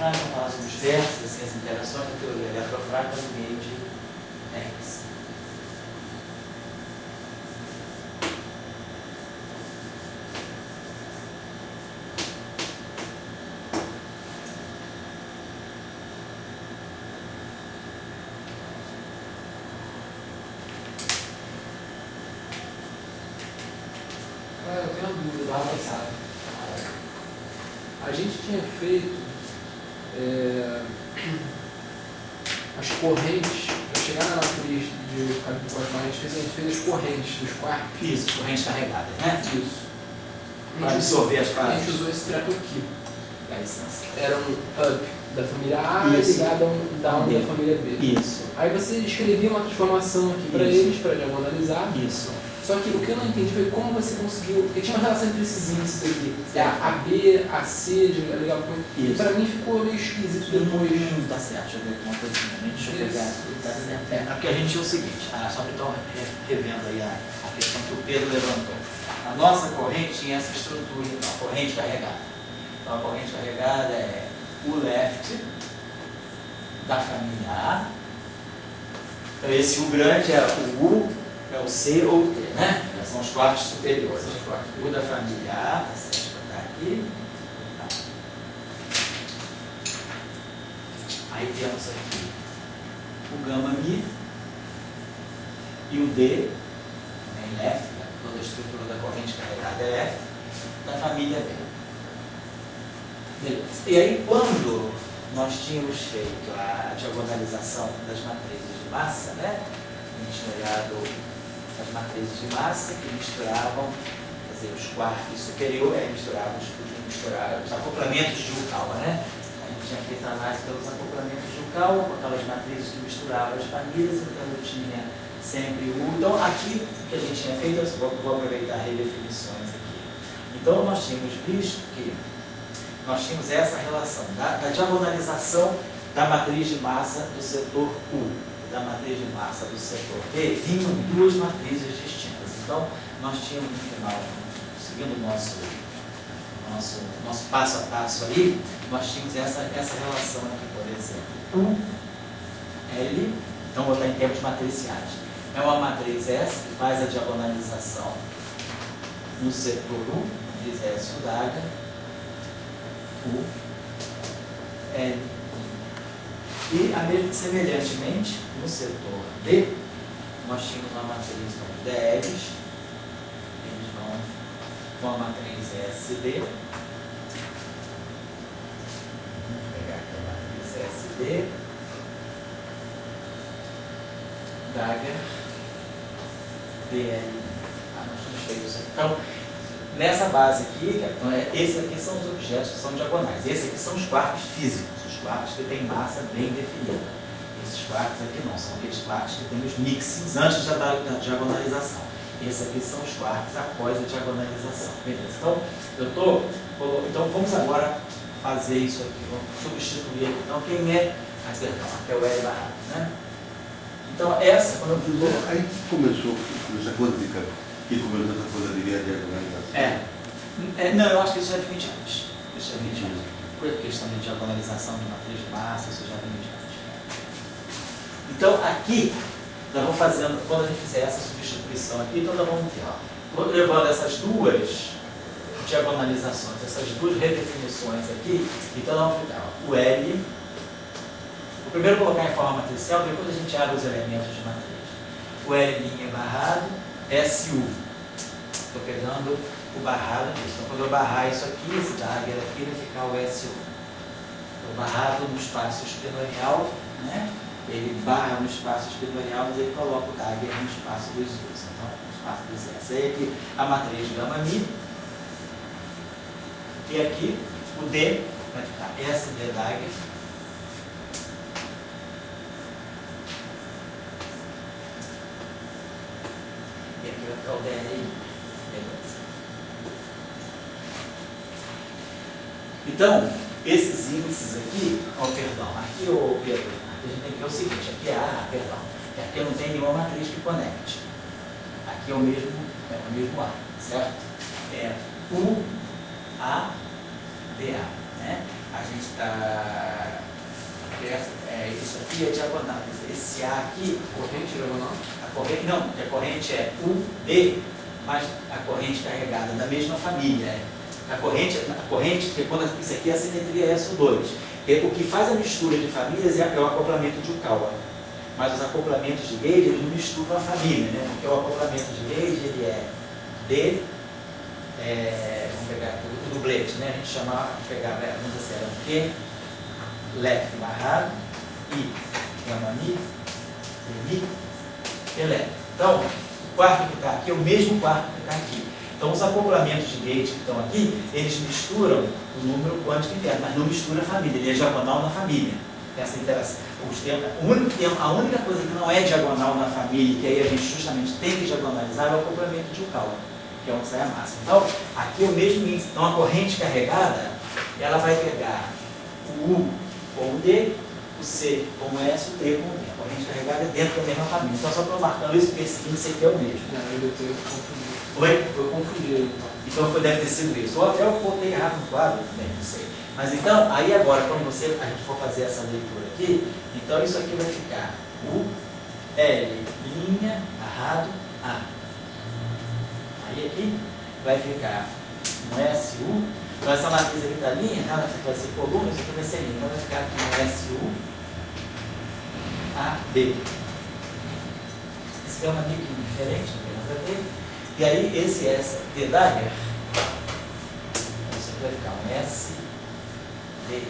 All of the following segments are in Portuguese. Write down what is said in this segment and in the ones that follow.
eletrofrágil, vamos falar sobre os versos, assim, as interações da teoria eletrofrágil no meio de X. Eu tenho uma dúvida, dava passada. A gente tinha feito as correntes, para chegar na matriz de Campo Cosmar, a gente fez as correntes dos quartos. Isso, correntes carregadas, né? Isso. Para absorver as A frases. gente usou esse treco aqui. Dá licença. Era um up da família A Isso. ligado a um down da família B. Isso. Aí você escrevia uma transformação aqui para Isso. eles, para diagonalizar. Isso. Só que o que eu não entendi foi como você conseguiu. Porque tinha uma relação entre esses índices aqui. A B, a C, legal. E Isso. pra mim ficou meio esquisito depois. Tá certo, deixa eu ver aqui uma coisinha. Deixa eu pegar Isso. aqui, tá certo. É porque a gente tinha o seguinte, só que estou revendo aí a questão que o Pedro levantou. A nossa corrente tinha essa estrutura, então, a corrente carregada. Então a corrente carregada é o left da família A. Então esse U grande é o U, é o C ou o T, né? São os quartos superiores. O da família A, tá certo, tá aqui. Aí temos aqui o gama mi e o D, né, F, toda a estrutura da corrente carregada é F, da família B. Beleza. E aí, quando nós tínhamos feito a diagonalização das matrizes de massa, né, a gente tinha olhado as matrizes de massa que misturavam, quer dizer, os quartos superiores, misturavam os acoplamentos de Yukawa, né? A gente tinha feito a análise pelos acoplamentos de Yukawa, com aquelas matrizes que misturavam as famílias, então eu tinha sempre o. Então, aqui o que a gente tinha feito, eu vou aproveitar redefinições aqui. Então, nós tínhamos visto que nós tínhamos essa relação da diagonalização da matriz de massa do setor U, da matriz de massa do setor B, vinham duas matrizes distintas. Então, nós tínhamos no final, seguindo o nosso passo a passo aí, nós tínhamos essa relação aqui, por exemplo, U, L, então vou botar em termos matriciais. É uma matriz S que faz a diagonalização no setor U, matriz S Udaga, U, L. E, semelhantemente, no setor D, nós tínhamos uma matriz de DLs, eles vão com a matriz SD. Vamos pegar aqui a matriz SD, Dagger, DL. Nós tínhamos feito isso aqui. Então, nessa base aqui, esses aqui são os objetos que são diagonais. Esses aqui são os quartos físicos. Quartos que têm massa bem definida. Esses quartos aqui não, são aqueles quartos que têm os mixings antes da diagonalização. Esses aqui são os quartos após a diagonalização. Beleza? Então vamos agora fazer isso aqui. Vamos substituir aqui. Então quem é? Aqui é o L barrado, né? Então essa, quando eu fiz. Aí começou essa coisa de que começou essa coisa de diagonalização. Não, eu acho que isso já vem de antes. Isso já vem de antes. Por questão de diagonalização de matriz de massa, isso já vem de antes. Então, aqui, nós vamos fazendo, quando a gente fizer essa substituição aqui, então nós vamos ver, ó, levando essas duas diagonalizações, essas duas redefinições aqui, então nós vamos ficar, ó, o L, vou primeiro colocar em forma matricial, depois a gente abre os elementos de matriz. O L' barrado, SU. Estou pegando o barrado disso. Então, quando eu barrar isso aqui, esse dagger aqui vai ficar o SU. O barrado no espaço espinorial, né? Ele barra no espaço espinorial, mas ele coloca o dagger no espaço dos U's. Então, no espaço dos S. Aí aqui a matriz gama mi. E aqui o D vai ficar SD dagger. E aqui vai ficar o DLI. Então, esses índices aqui, aqui o Pedro, aqui a gente tem que ver o seguinte, aqui aqui não tem nenhuma matriz que conecte. Aqui é o mesmo A, certo? É U, A, D, A, né? a gente está... isso aqui é diagonal. Esse A aqui... Corrente diagonal? A corrente, não, porque a corrente é UD, mas a corrente carregada da mesma família. A corrente, porque quando isso aqui é a simetria SO2. O que faz a mistura de famílias é o acoplamento de Yukawa. Mas os acoplamentos de Gage, eles não misturam a família, né? Porque o acoplamento de Gage, ele é D, vamos pegar aqui o dublete, né? A gente chamava, vamos dizer assim, era o Q, left barrado, I, Yamami, Mi, Ele. Então, o quarto que está aqui é o mesmo quarto que está aqui. Então, os acoplamentos de Gage que estão aqui, eles misturam o número quântico interno, mas não mistura a família, ele é diagonal na família. Essa interação. A única coisa que não é diagonal na família, que aí a gente justamente tem que diagonalizar, é o acoplamento de Yukawa, que é onde sai a massa. Então, aqui é o mesmo índice. Então, a corrente carregada, ela vai pegar o U com o D, o C com o S, o T com o D. A corrente carregada é dentro da mesma família. Então, só estou marcando isso, porque esse índice aqui é o mesmo. Eu confundi. Oi? Eu confundi. Então, deve ter sido isso. Ou até eu botei errado no quadro, também, não sei. Mas então, aí agora, quando a gente for fazer essa leitura aqui, então isso aqui vai ficar U, L, linha, barrado, A. Aí aqui vai ficar um SU, então essa matriz aqui da linha, ela vai ser coluna, isso aqui vai ser linha, então vai ficar aqui um SU, A, B. Esse é uma biquinha diferente, não tem nada a ver. E aí esse S, D dagger, isso aqui vai ficar um S, D,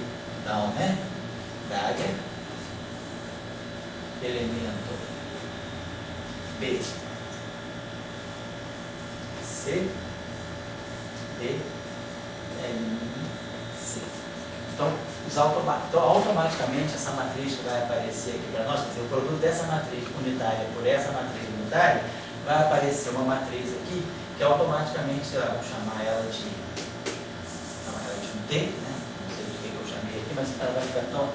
down, né? Dagger, elemento B, C, D, L, C. Então, automaticamente essa matriz que vai aparecer aqui para nós, quer dizer, o produto dessa matriz unitária por essa matriz unitária, vai aparecer uma matriz aqui que automaticamente, vamos chamar ela de um T, né? Mas ela vai ficar então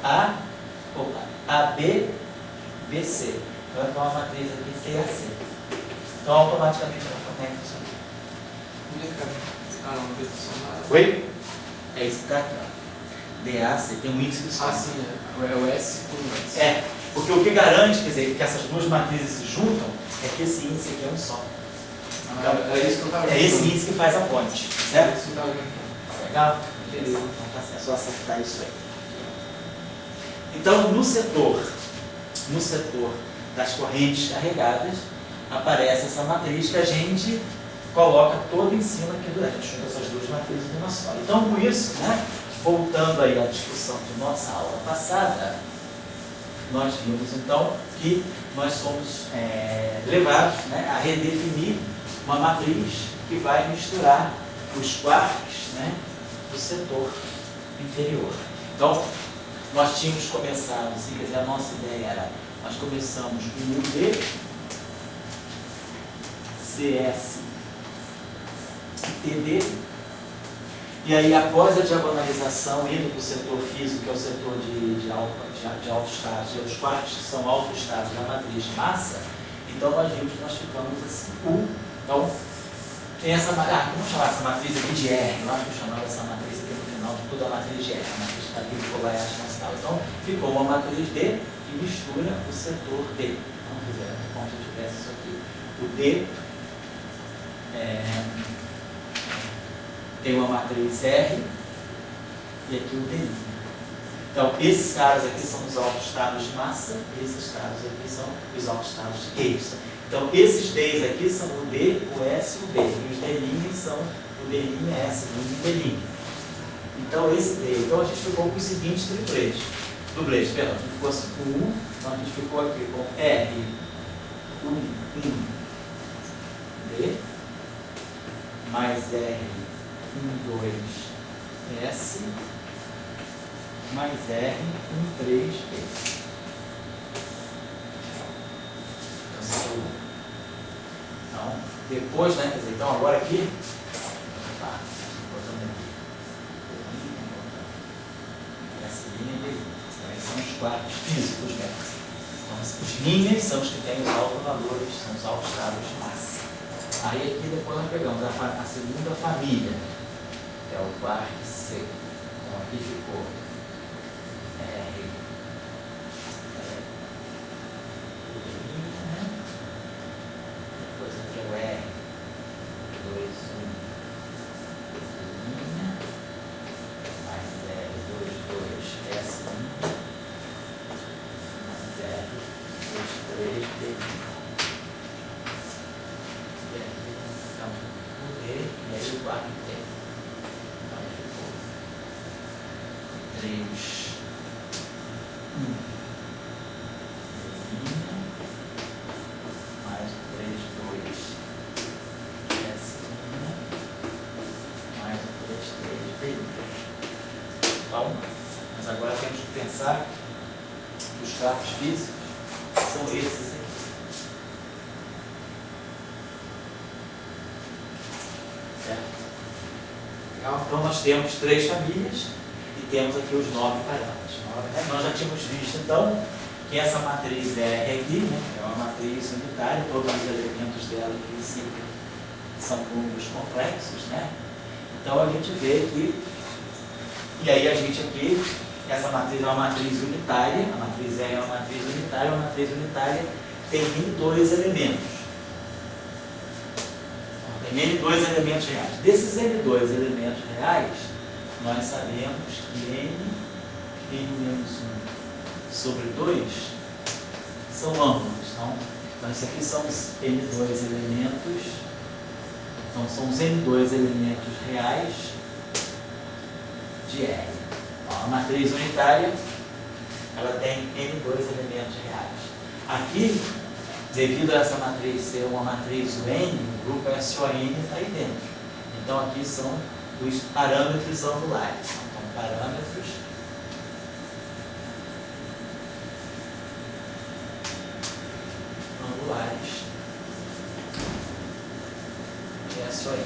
AB, BC. Então vai ficar uma matriz aqui TAC. Então automaticamente ela conecta isso aqui. Oi? É isso que está aqui, ó. DAC tem um índice do som. Sim, é o S com o S. Porque o que garante, quer dizer, que essas duas matrizes se juntam, é que esse índice aqui é um só. Então, é isso que eu estava vendo. É esse índice que faz a ponte, certo? É isso que eu estava vendo. Legal? Beleza. Então tá certo, é só acertar isso aí. Então, no setor das correntes carregadas, aparece essa matriz que a gente coloca toda em cima aqui do... A gente junta essas duas matrizes numa só. Então, com isso, né, voltando aí à discussão de nossa aula passada, nós vimos, então, que nós somos levados, né, a redefinir uma matriz que vai misturar os quarks, né, do setor inferior. Então, nós tínhamos começado, quer dizer, a nossa ideia era, nós começamos com UD, CS, TD, e aí após a diagonalização, indo para o setor físico, que é o setor de alto estágio, os quartos que são alto estágio da matriz de massa, então nós vimos que nós ficamos assim, então, tem essa, vamos chamar essa matriz aqui de R, eu acho que eu chamava essa matriz aqui no final de toda a matriz de R, a matriz está aqui de Kobayashi mais tal. Então, ficou uma matriz D que mistura o setor D. Então, quer dizer, como se eu tivesse isso aqui. O D tem uma matriz R e aqui o D. Então, esses caras aqui são os altos estados de massa, esses caras aqui são os altos estados de Gauss. Então, esses Ds aqui são o D, o S e o B. E os D' são o D', S, e D'. Então, esse D. Então, a gente ficou com os seguintes tripletes. Dubletes, perdão. A gente ficou assim com U. Então, a gente ficou aqui com R, 1, D, mais R, 1, 2, S, mais R, 1, 3, B. Então, depois, né, quer dizer, então agora aqui, botando aqui, essa linha aqui, são os quartos físicos, né? Então, os linhas são os que têm os altos valores, são os altos estados de massa. Aí aqui depois nós pegamos a segunda família, que é o quark C, Então aqui ficou R, né? Depois aqui é o R, 2, 1, mais R, 2, 2, S, 1, mais R, 2, 3, D. Então, o D, e aí o 4 D. Então ficou 3, 1, mais 3, 2, S, 1, mais 3, 3, D. Então, mas agora temos que pensar que os traços físicos são esses aqui. Certo? Então nós temos 3 famílias e temos aqui os 9 parâmetros. Nós já tínhamos visto então que essa matriz R aqui, né, é uma matriz unitária, todos os elementos dela em princípio são números complexos, né? Então a gente vê que, e aí a gente aqui, essa matriz é uma matriz unitária, a matriz R é uma matriz unitária tem N2 elementos. Tem N2 elementos reais. Desses N2 elementos reais, nós sabemos que N-1 sobre 2 são ângulos. Então isso aqui são os N2 elementos, então são os N2 elementos reais de R. Então, a matriz unitária, ela tem N2 elementos reais. Aqui, devido a essa matriz ser uma matriz N, o grupo SON está aí dentro. Então aqui são os parâmetros angulares. Então, parâmetros angulares de SON.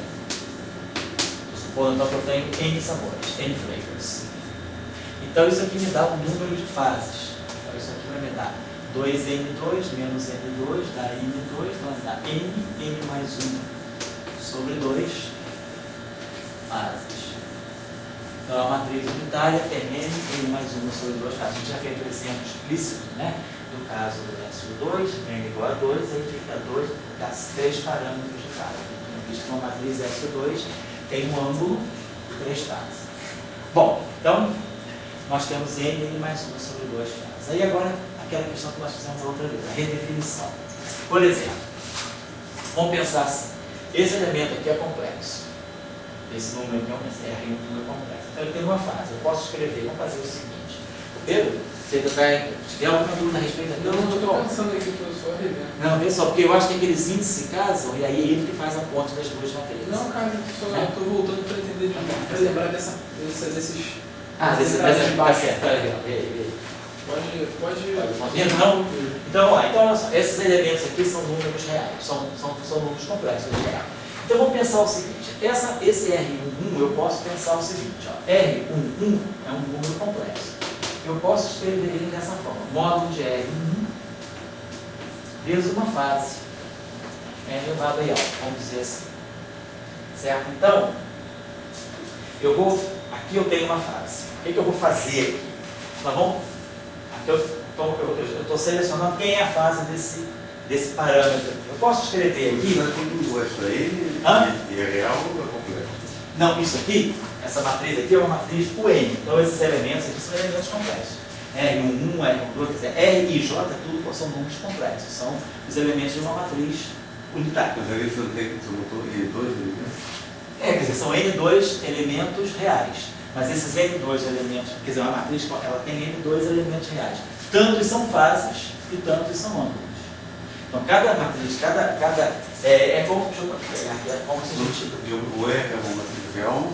Estou supondo então que eu tenho N sabores, N flavors. Então isso aqui me dá um número de fases. Então isso aqui vai me dar 2N2 menos N2 dá N2, então dá N mais 1 sobre 2 fases. Então a matriz unitária tem N mais 1 sobre 2 fases. A gente já fez o exemplo explícito, né? No caso do SO2, N igual a 2, aí fica 2, dá 3 parâmetros de fase. Então, visto que uma matriz SO2 tem um ângulo de 3 fases. Bom, então nós temos N mais 1 sobre 2 fases. Aí agora aquela questão que nós fizemos outra vez, a redefinição. Por exemplo, vamos pensar assim, esse elemento aqui é complexo, esse número aqui é um número complexo, então ele tem uma fase, eu posso escrever, vamos fazer o seguinte, Pedro, você tiver alguma dúvida a respeito daquilo? Não, eu estou pensando aqui, professor, revendo. Não, vê só, porque eu acho que aqueles índices se casam e aí é ele que faz a ponte das duas matrizes. Não, cara, eu estou voltando para entender, para lembrar desses... Tá certo, olha aí. Pode. Então, olha só, esses elementos aqui são números reais, são números complexos em geral. Então vamos pensar o seguinte, esse R11 eu posso pensar o seguinte, ó, R11 é um número complexo. Eu posso escrever ele dessa forma, módulo de R11 vezes uma fase, R elevado a alfa, vamos dizer assim. Certo? Então, aqui eu tenho uma fase. O que eu vou fazer aqui? Nós vamos... Eu estou selecionando quem é a fase desse parâmetro. Eu posso escrever aqui... Mas tudo isso aí é real ou é complexo? Não, isso aqui, essa matriz aqui é uma matriz UN. Então esses elementos aqui são elementos complexos. R11, R12, R e J, tudo são números complexos. São os elementos de uma matriz unitária. Mas aí você botou N2 elementos? Quer dizer, são N2 elementos reais. Mas esses N2 elementos, quer dizer, uma matriz, ela tem N2 elementos reais. Tantos são fases e tantos são ângulos. Então, cada matriz, é como, deixa eu pegar aqui, é como se a gente... O R é uma matriz real?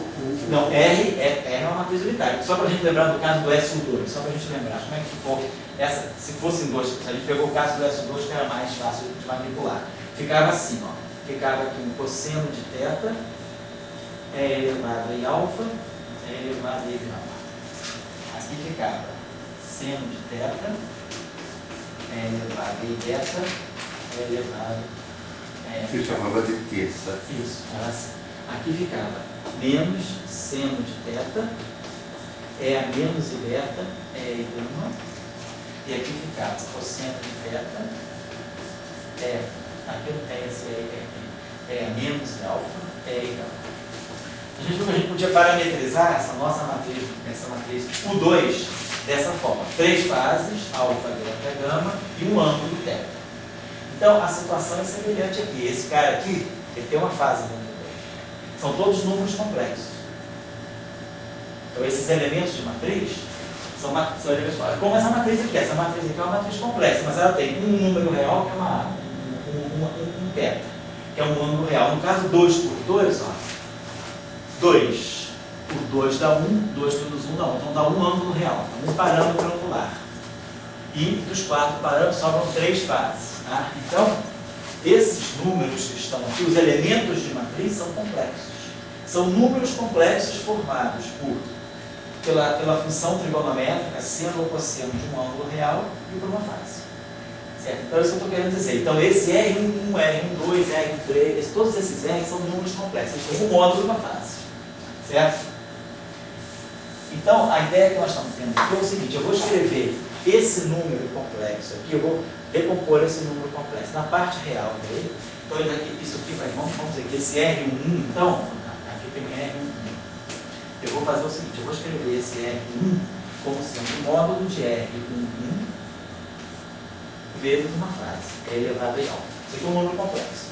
Não, R é uma matriz unitária. Só para a gente lembrar do caso do SU2, só para a gente lembrar como é que ficou essa, se fosse em dois, se a gente pegou o caso do SU2, que era mais fácil de manipular. Ficava assim, ó. Ficava aqui um cosseno de θ, é elevado a alfa, é elevado a γ. Aqui ficava seno de θ, é elevado a beta, é elevado a... Você chamava de terça. Isso, era assim. Aqui ficava menos seno de θ, é a menos beta, é e gama, e aqui ficava cosseno de beta, aqui não tem esse é a menos e alfa, é e gama. A gente podia parametrizar essa nossa matriz, U2, dessa forma: 3 fases, alfa, beta, gama, e um ângulo θ. Então, a situação é semelhante aqui. Esse cara aqui, ele tem uma fase dentro do 2. São todos números complexos. Então, esses elementos de matriz são elementos complexos. Como essa matriz aqui. Essa matriz aqui é uma matriz complexa, mas ela tem um número real, que é um beta, que é um ângulo real. No caso, 2 por 2, ó, 2 por 2 dá 1, 2 menos 1 dá 1. Então, dá um ângulo real, um parâmetro angular. E dos 4 parâmetros sobram 3 fases. Tá? Então, esses números que estão aqui, os elementos de matriz, são complexos. São números complexos formados pela função trigonométrica, seno ou cosseno de um ângulo real e por uma fase. Certo? Então, é isso que eu estou querendo dizer. Então, esse R1, R12, R3, todos esses R são números complexos. Eles têm um módulo e uma fase. Certo? Então, a ideia que nós estamos tendo aqui é o seguinte: eu vou escrever esse número complexo aqui, eu vou decompor esse número complexo na parte real dele. Então, isso aqui vai, vamos dizer que esse R1, então, aqui tem R1. Eu vou fazer o seguinte: eu vou escrever esse R1 como sendo o módulo de R11 vezes uma frase, elevado a alfa. Isso aqui é um número complexo.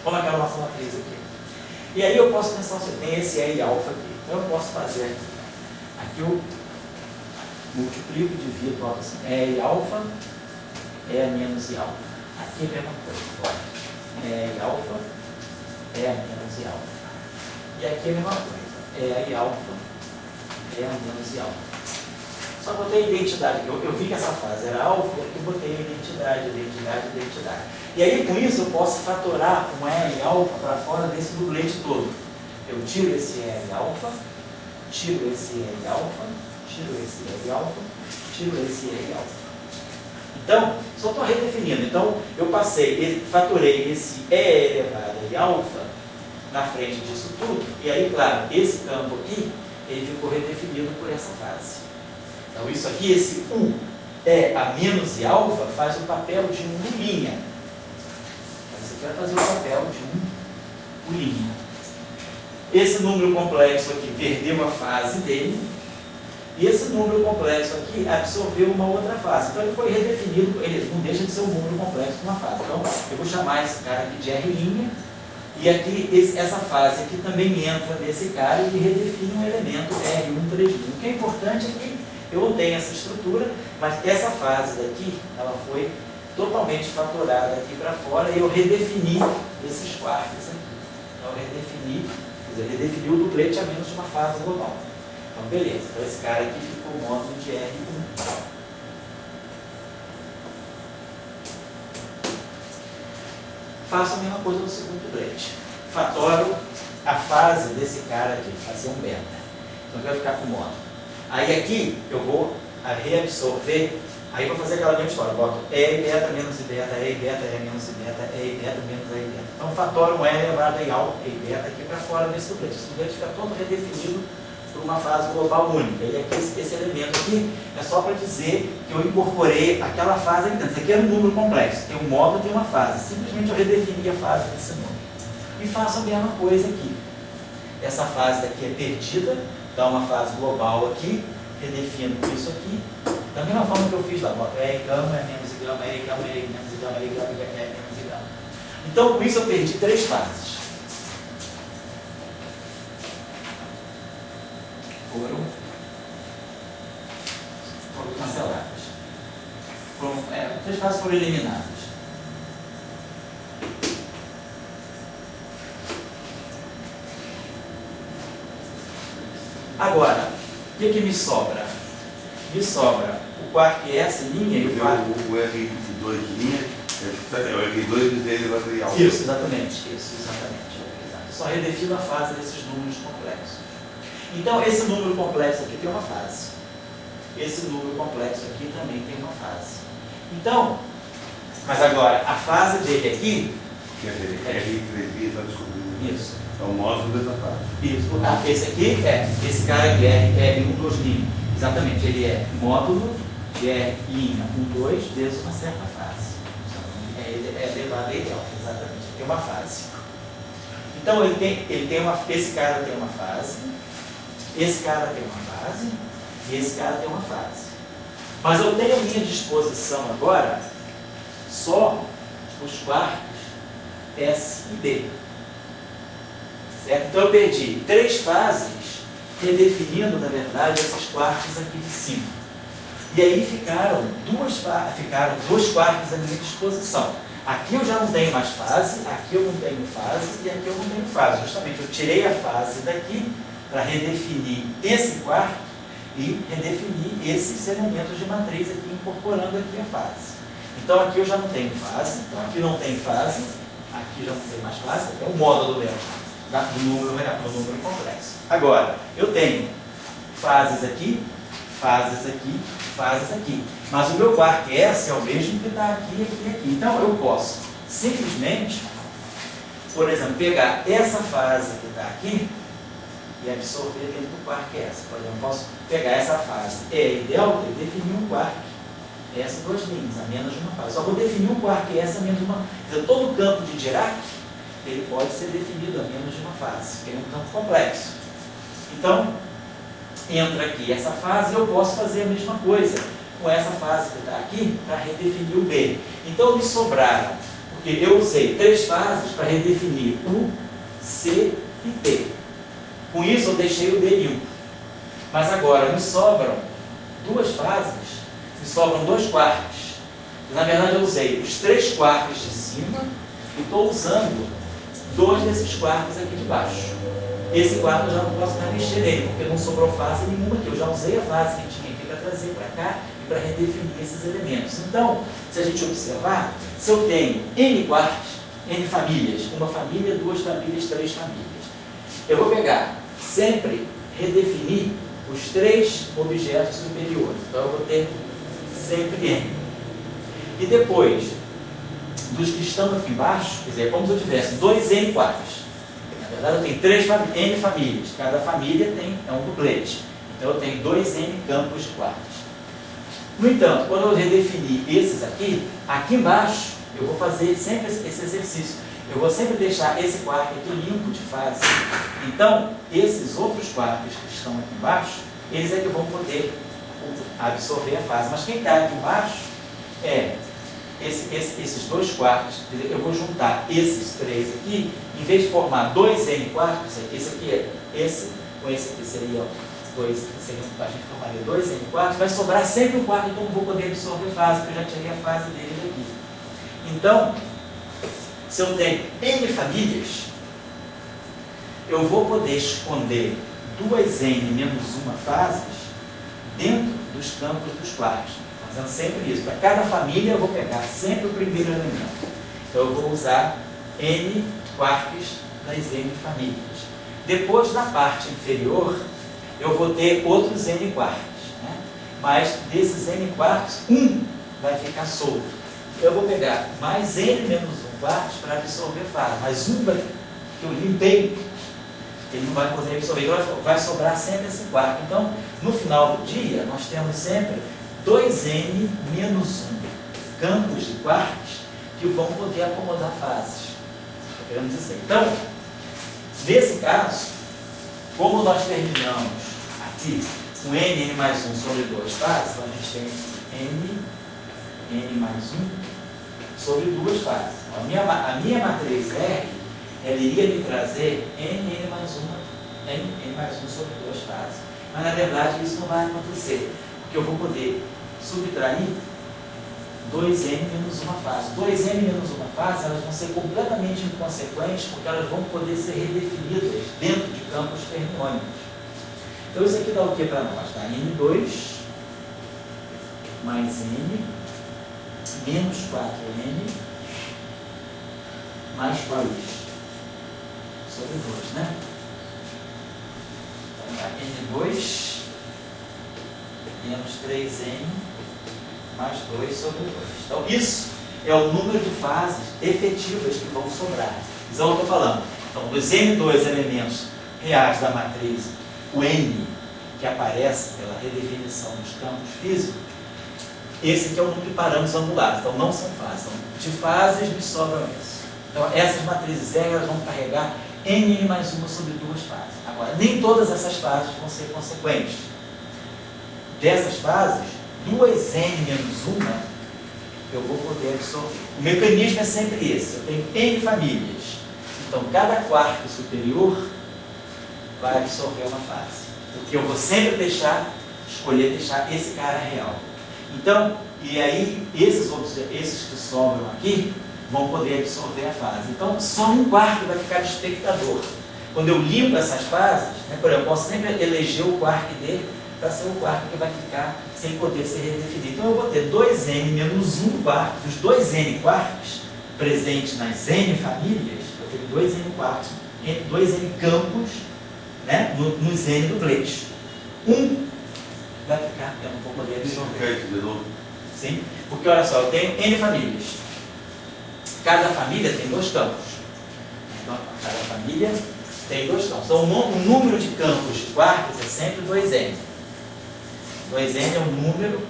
Como aquela nossa matriz aqui. E aí eu posso pensar o seguinte: tem esse R alfa aqui. Então, eu posso fazer aqui eu multiplico, divido, boto assim, E alfa, E menos I alfa. Aqui é a mesma coisa. E alfa, E menos I alfa. E aqui é a mesma coisa. E alfa, E menos I alfa. Só botei a identidade. Eu vi que essa fase era alfa, eu botei a identidade. E aí, com isso, eu posso fatorar um E alfa para fora desse dublete todo. Eu tiro esse E alfa, tiro esse E alfa, tiro esse E alfa, tiro esse E alfa. Então, só estou redefinindo. Então, eu fatorei esse E elevado a I alfa na frente disso tudo, e aí, claro, esse campo aqui, ele ficou redefinido por essa fase. Então, isso aqui, esse U E a menos I alfa, faz o papel de um linha. Então, você quer fazer o papel de um linha. Esse número complexo aqui perdeu a fase dele, e esse número complexo aqui absorveu uma outra fase. Então, ele foi redefinido, ele não deixa de ser um número complexo com uma fase. Então, eu vou chamar esse cara aqui de R', e aqui, essa fase aqui também entra nesse cara e redefine um elemento R1, 3'. O que é importante é que eu não tenho essa estrutura, mas essa fase daqui, ela foi totalmente fatorada aqui para fora, e eu redefini esses quartos aqui. Então, eu redefini o duplete a menos de uma fase global. Então, beleza. Então, esse cara aqui ficou o módulo de R1. Faço a mesma coisa no segundo duplete. Fatoro a fase desse cara aqui, fazer um beta. Então, vai ficar com o módulo. Aí aqui, eu vou reabsorver, aí vou fazer aquela mesma história. Boto E beta menos I beta, E beta, E menos I beta, E beta menos I beta. Então, fatoro um E elevado a I alfa, E beta aqui para fora desse duplete. Esse duplete fica todo redefinido por uma fase global única. E aqui, esse elemento aqui é só para dizer que eu incorporei aquela fase aqui dentro. Isso aqui era um número complexo, tem um módulo e tem uma fase. Simplesmente eu redefini a fase desse número. E faço a mesma coisa aqui. Essa fase daqui é perdida, dá uma fase global aqui, redefino isso aqui. Da mesma forma que eu fiz lá, boto E gama, E menos I gama, E gama, E menos I gama, E gama, E menos I gama. Então, com isso eu perdi 3 fases. Foram canceladas. 3 fases foram eliminadas. Agora, o que me sobra? Me sobra o quarto S linha e o quarto... O R2 linha é o R2 e ele vai ter alfa. Isso, exatamente. Só redefino a fase desses números complexos. Então, esse número complexo aqui tem uma fase. Esse número complexo aqui também tem uma fase. Então, mas agora, a fase dele aqui Quer dizer, R 3 está descobrindo. Isso. É o módulo dessa fase. Isso. Ah, esse aqui esse cara aqui, R1, 2 linha. Exatamente, ele é módulo de R linha 1, 2 vezes uma certa fase. Ele é elevado a ideal, exatamente. Tem uma fase. Então, esse cara tem uma fase, esse cara tem uma fase, e esse cara tem uma fase. Mas eu tenho à minha disposição agora só os quartos S e D. Certo? Então eu perdi 3 fases, redefinindo, na verdade, esses quartos aqui de cima. E aí ficaram 2 quartos à minha disposição. Aqui eu já não tenho mais fase, aqui eu não tenho fase e aqui eu não tenho fase. Justamente eu tirei a fase daqui para redefinir esse quarto e redefinir esses elementos de matriz aqui, incorporando aqui a fase. Então aqui eu já não tenho fase, então aqui não tem fase, aqui já não tem mais fase, é o módulo do número complexo. Agora, eu tenho fases aqui, fases aqui, fases aqui. Mas o meu quark S é o mesmo que está aqui, aqui e aqui. Então eu posso simplesmente, por exemplo, pegar essa fase que está aqui e absorver dentro do quark S. Por exemplo, eu posso pegar essa fase E e delta e definir um quark S 2 linhas, a menos de uma fase. Só vou definir um quark S a menos de uma. Quer dizer, todo o campo de Dirac ele pode ser definido a menos de uma fase, que é um campo complexo. Então, entra aqui essa fase, eu posso fazer a mesma coisa com essa fase que está aqui para redefinir o B. Então, me sobraram, porque eu usei 3 fases para redefinir U, C e T. Com isso, eu deixei o D limpo. Mas agora, me sobram 2 fases, me sobram 2 quartos. Na verdade, eu usei os 3 quartos de cima e estou usando 2 desses quartos aqui de baixo. Esse quarto eu já não posso mais mexer nele, porque não sobrou fase nenhuma aqui. Eu já usei a fase que tinha aqui para trazer para cá e para redefinir esses elementos. Então, se a gente observar, se eu tenho N quartos, N famílias, uma família, 2 famílias, 3 famílias, eu vou pegar, sempre redefinir os 3 objetos superiores. Então, eu vou ter sempre N. E depois, dos que estão aqui embaixo, quer dizer, como se eu tivesse 2 N quartos. Na verdade, eu tenho 3 N famílias. Cada família é um duplete. Então, eu tenho 2 N campos de quartos. No entanto, quando eu redefinir esses aqui embaixo, eu vou fazer sempre esse exercício. Eu vou sempre deixar esse quarto aqui limpo de fase. Então, esses outros quartos que estão aqui embaixo, eles é que vão poder absorver a fase. Mas quem está aqui embaixo é esses 2 quartos. Eu vou juntar esses 3 aqui, em vez de formar 2 N quartos, esse aqui é esse, com esse aqui seria 2, a gente formaria 2 N quartos, vai sobrar sempre um quarto, então eu não vou poder absorver fase, porque eu já tirei a fase dele daqui. Então, se eu tenho N famílias, eu vou poder esconder 2N menos 1 fases dentro dos campos dos quartos. Fazendo sempre isso. Para cada família eu vou pegar sempre o primeiro elemento. Então eu vou usar N quartos das N famílias. Depois, na parte inferior, eu vou ter outros N quartos. Né? Mas desses N quartos, 1 vai ficar solto. Eu vou pegar mais N menos 1 quartos para absorver fase. Mas 1 que eu limpei, ele não vai poder absorver. Então vai sobrar sempre esse quarto. Então, no final do dia, nós temos sempre 2N menos 1 campos de quartos que vão poder acomodar fases. Estou querendo dizer. Então, nesse caso, como nós terminamos aqui com N mais 1 sobre 2 fases, então a gente tem N mais 1 sobre 2 fases. A minha matriz R, ela iria me trazer N mais 1 sobre 2 fases. Mas, na verdade, isso não vai acontecer, porque eu vou poder subtrair 2N menos 1 fase. 2N menos 1 fase, elas vão ser completamente inconsequentes, porque elas vão poder ser redefinidas dentro de campos fermiônicos. Então, isso aqui dá o que para nós? Dá N2 mais N menos 4N mais 2 sobre 2, né? Então, dá N2 menos 3N mais 2 sobre 2. Então, isso é o número de fases efetivas que vão sobrar. Então, eu estou falando, então, dos N2 elementos reais da matriz, o N, que aparece pela redefinição dos campos físicos, esse aqui é o número de parâmetros angulares, então não são fases. Então, de fases me sobram esses. Então, essas matrizes R elas vão carregar N mais uma sobre duas fases. Agora, nem todas essas fases vão ser consequentes. Dessas fases, 2N menos uma, eu vou poder absorver. O mecanismo é sempre esse. Eu tenho N famílias. Então, cada quarto superior vai absorver uma fase. Porque eu vou sempre escolher deixar esse cara real. Então, e aí, esses que sobram aqui vão poder absorver a fase. Então, só um quarto vai ficar de espectador. Quando eu limpo essas fases, né, por exemplo, eu posso sempre eleger o quark dele para ser o quark que vai ficar sem poder ser redefinido. Então, eu vou ter 2N menos 1 quark, os 2N quarks presentes nas N famílias, eu tenho 2N quarks, 2N campos, né, nos N dupletes. Um vai ficar, eu não vou poder absorver. Sim? Porque olha só, eu tenho N famílias. Cada família tem dois campos. Então, cada família tem dois campos. Então, o número de campos de quarks é sempre 2N. 2N é o número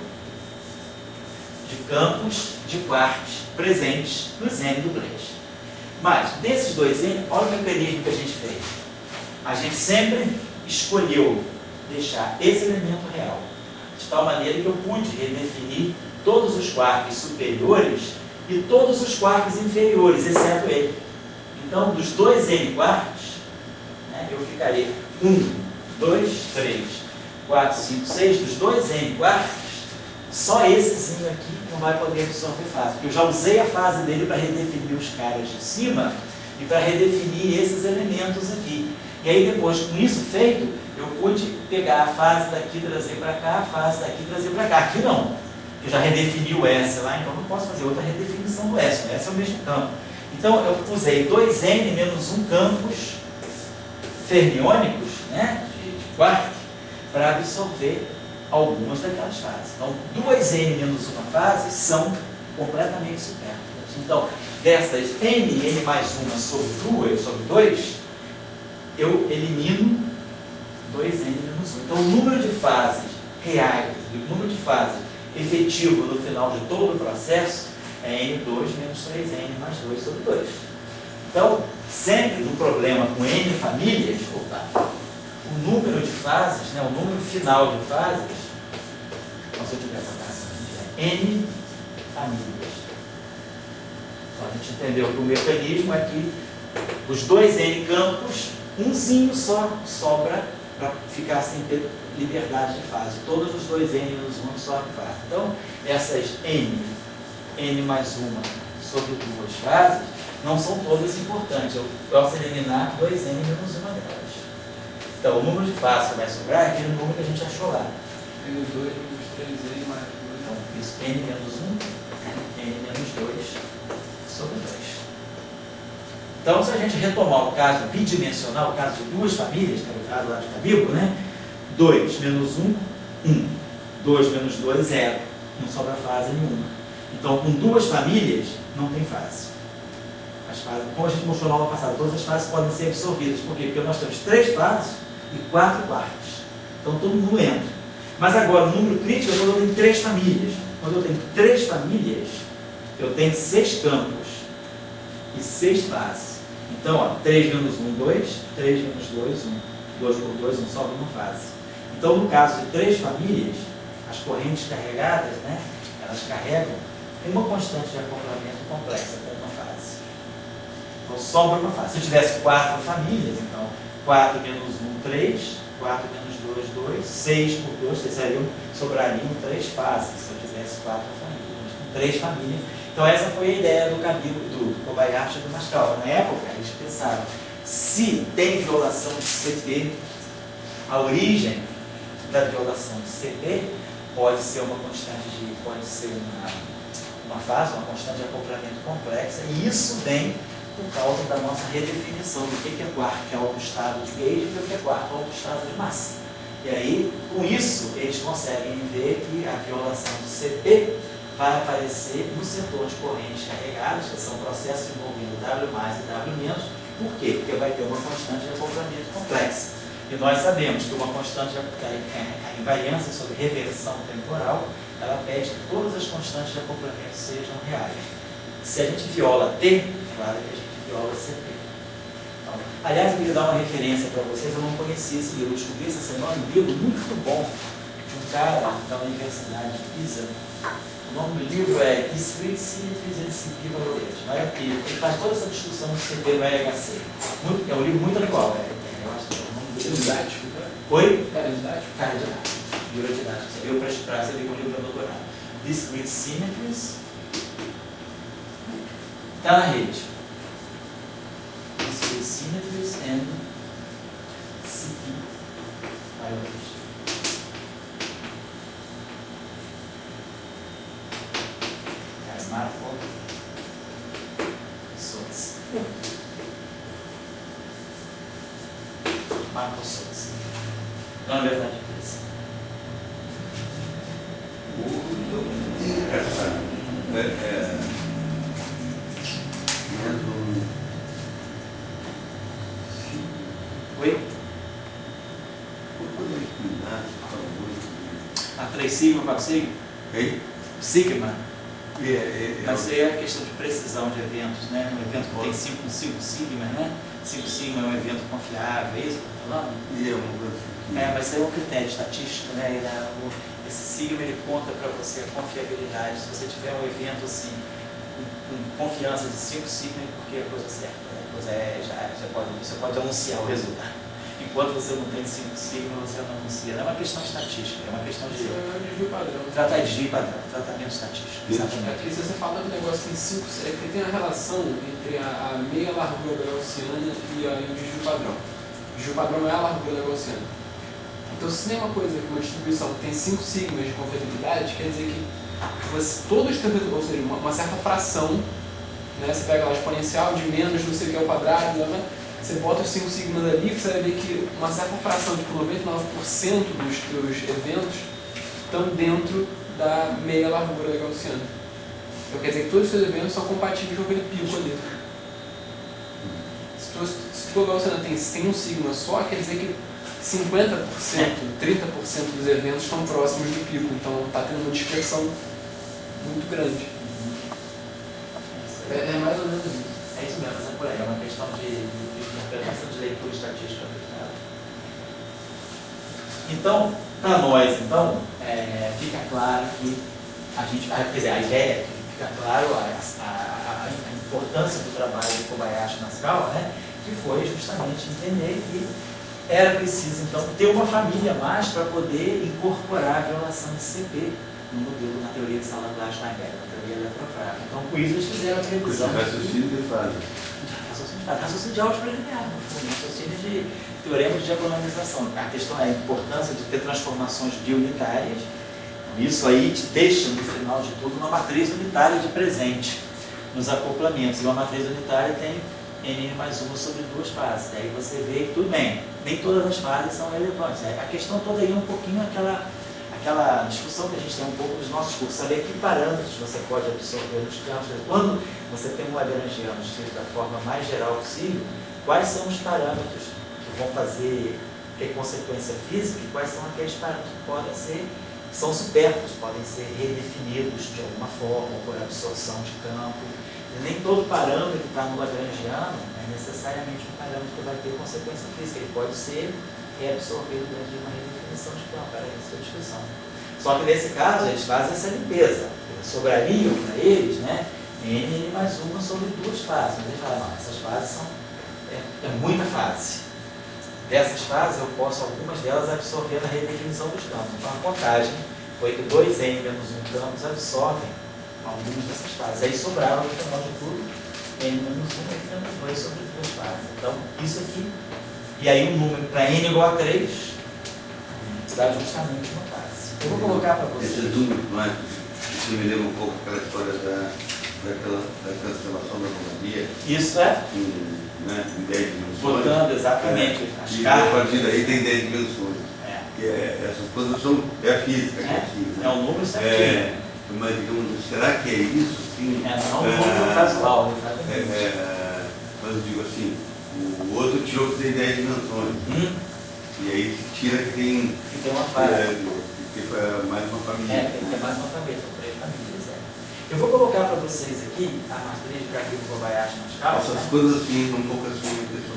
de campos de quarks presentes nos N dupletes. Mas, desses 2N, olha o mecanismo que a gente fez. A gente sempre escolheu deixar esse elemento real, de tal maneira que eu pude redefinir todos os quarks superiores e todos os quarks inferiores, exceto ele. Então, dos 2N quarks, né, eu ficarei 1, 2, 3, 4, 5, 6, dos 2N quarks, só essezinho aqui não vai poder absorver fase, porque eu já usei a fase dele para redefinir os caras de cima e para redefinir esses elementos aqui. E aí depois, com isso feito, eu pude pegar a fase daqui, trazer para cá, a fase daqui, trazer para cá. Aqui não. Eu já redefini o S lá, então não posso fazer outra redefinição do S. O S é o mesmo campo. Então eu usei 2N menos 1 campos fermiônicos, né, de quark, para absorver algumas daquelas fases. Então, 2N menos uma fase são completamente supérfluas. Então, dessas N mais uma sobre 2, eu elimino 2N menos 1. Então, o número de fases reais, o número de fases efetivo no final de todo o processo é N2 menos 3N mais 2 sobre 2. Então, sempre no problema com N famílias, o número de fases, né, o número final de fases, então, se eu tiver essa N famílias. Então, a gente entendeu que o mecanismo é que os 2N campos, umzinho só sobra para ficar sem ter liberdade de fase. Todos os 2N menos 1 sobram fase. Então, essas N mais uma sobre duas fases, não são todas importantes. Eu posso eliminar 2N menos uma delas. Então, o número de fases que vai sobrar é aquele número que a gente achou lá. Menos 2, menos 3N mais 2. Então, isso, N menos 1, N menos 2 sobre 2. Então, se a gente retomar o caso bidimensional, o caso de duas famílias, que era o caso lá de Cabíbo, né? 2 menos 1, 1. 2 menos 2, 0. Não sobra fase nenhuma. Então, com duas famílias, não tem fase. As fases, como a gente mostrou na aula passada, todas as fases podem ser absorvidas. Por quê? Porque nós temos 3 fases e 4 quartos. Então, todo mundo entra. Mas agora, o número crítico é quando eu tenho 3 famílias. Quando eu tenho 3 famílias, eu tenho 6 campos e 6 fases. Então, ó, 3 menos 1, 2, 3 menos 2, 1. 2 por 2, 1 sobra uma fase. Então, no caso de 3 famílias, as correntes carregadas, né, elas carregam uma constante de acoplamento complexa com uma fase. Então, sobra uma fase. Se eu tivesse 4 famílias, então, 4 menos 1, 3, 4 menos 2, 2, 6 por 2, sobrariam 3 fases, se eu tivesse 4 famílias. Com 3 famílias. Então, essa foi a ideia do Cabíbo, do Kobayashi e do Maskawa. Na época, eles pensaram, se tem violação de CP, a origem da violação de CP pode ser uma constante pode ser uma fase, uma constante de acoplamento complexa, e isso vem por causa da nossa redefinição do que é quark, que é alto estado de gauge, e o que é quark, alto estado de massa. E aí, com isso, eles conseguem ver que a violação de CP vai aparecer no setor de correntes carregadas, que são processos envolvendo W mais e W menos. Por quê? Porque vai ter uma constante de acoplamento complexa. E nós sabemos que uma constante, a invariância sobre reversão temporal, ela pede que todas as constantes de acoplamento sejam reais. Se a gente viola T, claro que a gente viola CP. Então, aliás, eu queria dar uma referência para vocês, eu não conhecia esse livro, eu descobri essa semana um livro muito bom de um cara da Universidade de Pisa. O nome do livro é Discrete Symmetries and CP Validation. Ele faz toda essa discussão do CP no LHC. É um livro muito legal. Eu acho que é o nome do livro. Didático. Oi? Cara didático. Cara didático. Livro didático. Você viu para você ver um livro para doutorado. Discrete Symmetries. Está na rede. Discrete Symmetries and CP Validation. Marco Sots. Marco Sots. Não é verdade isso. Oi? A 3 sigma, 4 sigma? Ei? Sigma. Mas é a questão de precisão de eventos, né? Um evento que tem 5 sigma, né? 5 sigma é um evento confiável, é isso que eu estou falando? Mas é um critério estatístico, né? Esse sigma ele conta para você a confiabilidade. Se você tiver um evento assim, com confiança de 5 sigma, é porque é a coisa certa, né? Você pode anunciar o resultado. Enquanto você não tem 5 sigma, você não anuncia. Não é uma questão estatística, é uma questão de desvio padrão. Tratar de desvio padrão, tratamento estatístico. Exatamente. Porque se você fala do negócio tem 5, é porque tem a relação entre a meia largura gaussiana e o desvio padrão. O desvio padrão é a largura gaussiana. Então, se tem uma coisa, uma distribuição que tem 5 sigmas de confiabilidade, quer dizer que todo o ou seja, uma certa fração, né, você pega lá a exponencial de menos não sei o que ao quadrado, né, você bota os 5 sigmas ali, você vai ver que uma certa fração de 99% dos eventos estão dentro da meia largura gaussiana. Então quer dizer que todos os seus eventos são compatíveis com aquele pico ali. Se tua gaussiana tem um sigma só, quer dizer que 50%, 30% dos eventos estão próximos do pico, então está tendo uma dispersão muito grande. É mais ou menos isso. É isso mesmo, é por aí, é uma questão de interpretação de leitura estatística aplicada. Então, para nós, fica claro que a gente, quer dizer, a ideia é que fica claro a importância do trabalho de Kobayashi Nasukawa, né, que foi justamente entender que era preciso, então, ter uma família mais para poder incorporar a violação de CP no modelo, na teoria de Sala-Glass-Naguera, na teoria eletrofrágil. Então, com isso, eles fizeram a previsão. Raciocínio de fase. Raciocínio de álgebra linear, no fundo, raciocínio de teorema de diagonalização. A questão é a importância de ter transformações biunitárias. Isso aí te deixa, no final de tudo, uma matriz unitária de presente nos acoplamentos. E uma matriz unitária tem N mais 1 sobre 2 fases. Aí você vê que tudo bem, nem todas as fases são relevantes. A questão toda aí é um pouquinho aquela discussão que a gente tem um pouco dos nossos cursos, saber que parâmetros você pode absorver nos campos. Quando você tem um lagrangiano escrito da forma mais geral possível, quais são os parâmetros que vão ter consequência física e quais são aqueles parâmetros que podem ser, são supérfluos, podem ser redefinidos de alguma forma, por absorção de campo. E nem todo parâmetro que está no lagrangiano é necessariamente um parâmetro que vai ter consequência física, ele pode ser reabsorvido dentro de uma redefinição de campo, era essa a discussão. Só que nesse caso eles fazem essa limpeza, sobrariam para eles, né, N mais 1 sobre 2 fases. Mas eles falam, não, essas fases são muita fase. Dessas fases eu posso, algumas delas, absorver na redefinição dos campos. Então a contagem foi que 2N menos 1 campos absorvem algumas dessas fases. Aí sobraram no final de tudo N menos 1 e menos 2 sobre 2 fases. Então isso aqui. E aí um número para N igual a 3 dá justamente uma fase. Eu vou colocar para vocês. Esses números, isso me lembra um pouco aquela história daquela transformação da economia. Isso é? Em 10 dimensões. Botando exatamente as e cargas. a partir daí tem 10 dimensões. Essas coisas são a física. É um número certinho. Mas, digamos, será que é isso? Sim. Não um número casual, exatamente. Mas eu digo assim, o outro tirou que tem 10 dimensões. E aí se tira que tem. Que tem uma falha. Que foi mais uma família. Tem que ter mais uma família, são 3 famílias. Eu vou colocar para vocês aqui a matriz de Kagyu Kobayashi Matsikawa. Essas coisas assim, um pouco assim, a questão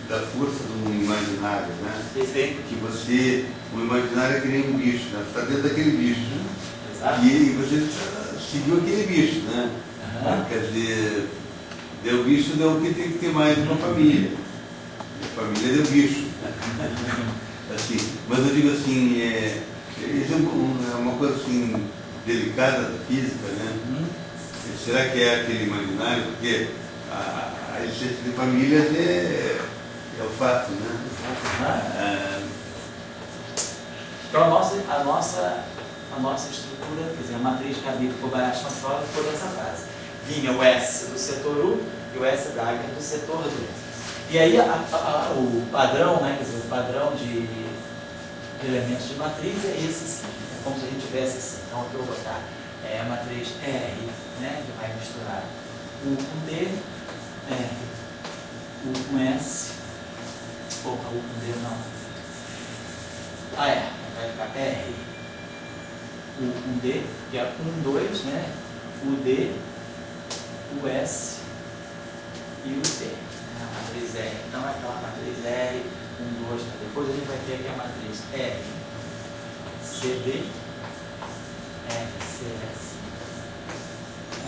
da força do imaginário, né? Perfeito. Que você, o imaginário é que nem um bicho, né? Você está dentro daquele bicho. Exato. E você seguiu aquele bicho, né? Quer dizer, deu bicho, deu o que tem que ter mais uma família. A família deu bicho. Assim, mas eu digo assim, isso é uma coisa assim delicada da física, né? Será que é aquele imaginário? Porque a existência de famílias é o fato, né? Então a nossa estrutura, quer dizer, a matriz de Kagyu Kobayashi Matsikawa ficou dessa fase. Vinha o S do setor U e o S Dagger do setor D. E aí o padrão, né, quer dizer, o padrão de elementos de matriz é esse sim. É como se a gente tivesse assim. Então aqui eu vou botar a matriz R, né, que vai misturar U com D, R, U com S, opa, U com D não. Vai ficar R, U com D, que é 1, 2, né? O D, o S e o D. A matriz R. Então é aquela matriz R, 1, 2, 3. Depois a gente vai ter aqui a matriz R, CD, RCS,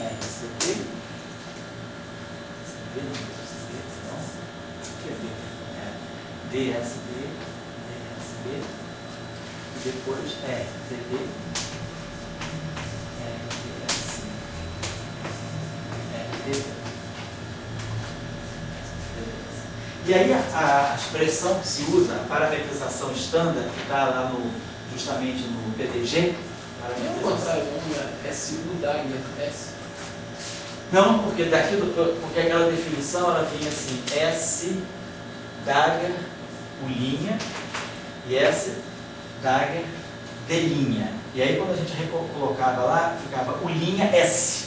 RCD, CD, não, QD, DSD, DSB, e depois RTD, RTS, RTD. E aí a expressão que se usa, a parametrização standard, que está lá justamente no PDG, SU Dagger S. Não, porque porque aquela definição ela vinha assim, S Dagger U linha e S Dagger D linha. E aí quando a gente colocava lá, ficava U linha S.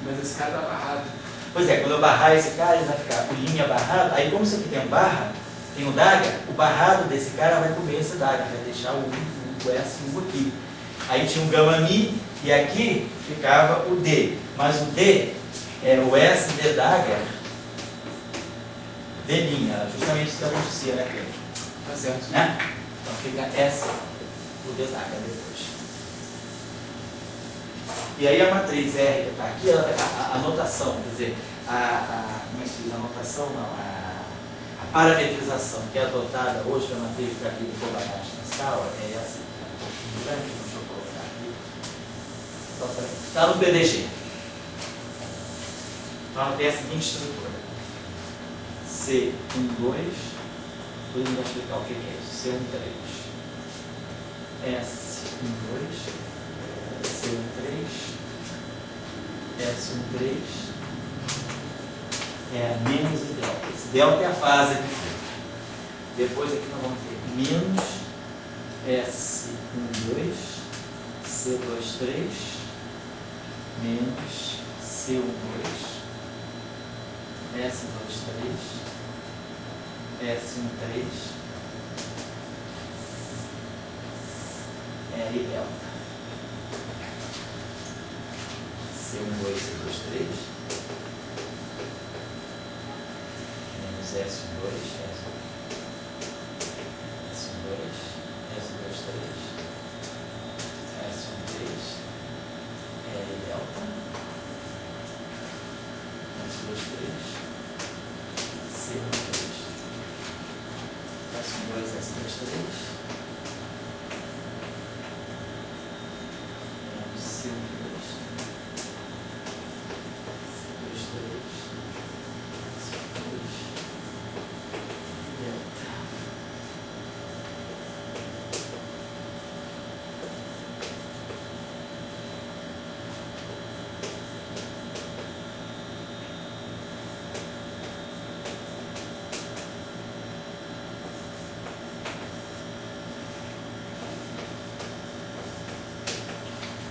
Mas esse cara tá barrado. Pois é, quando eu barrar esse cara, ele vai ficar U linha barrado. Aí como isso aqui tem um barra, tem o Dagger, o barrado desse cara vai comer esse Dagger, vai deixar o S e o U aqui. Aí tinha um gama mi e aqui ficava o D. Mas o D é o S D Dagger D linha, justamente isso que acontecia, né, Pedro? Tá certo. Né? Então fica S o D Dagger depois. E aí a matriz R que está aqui, a notação, quer dizer, como é que se diz? A notação não, a parametrização que é adotada hoje pela matriz aqui do Kobayashi Matsikawa é essa. Deixa eu colocar aqui. Está no PDG. Então ela tem a seguinte estrutura. C12, depois a gente vai explicar o que é isso. C13, S12, C13, S13, menos e delta. Esse delta é a fase aqui. Depois aqui nós vamos ter menos S12, C23, menos C12, S23, S13, R delta. C12, C23, menos S12, S12, S23, S13, R delta, S23, C13, S12, S23, C12,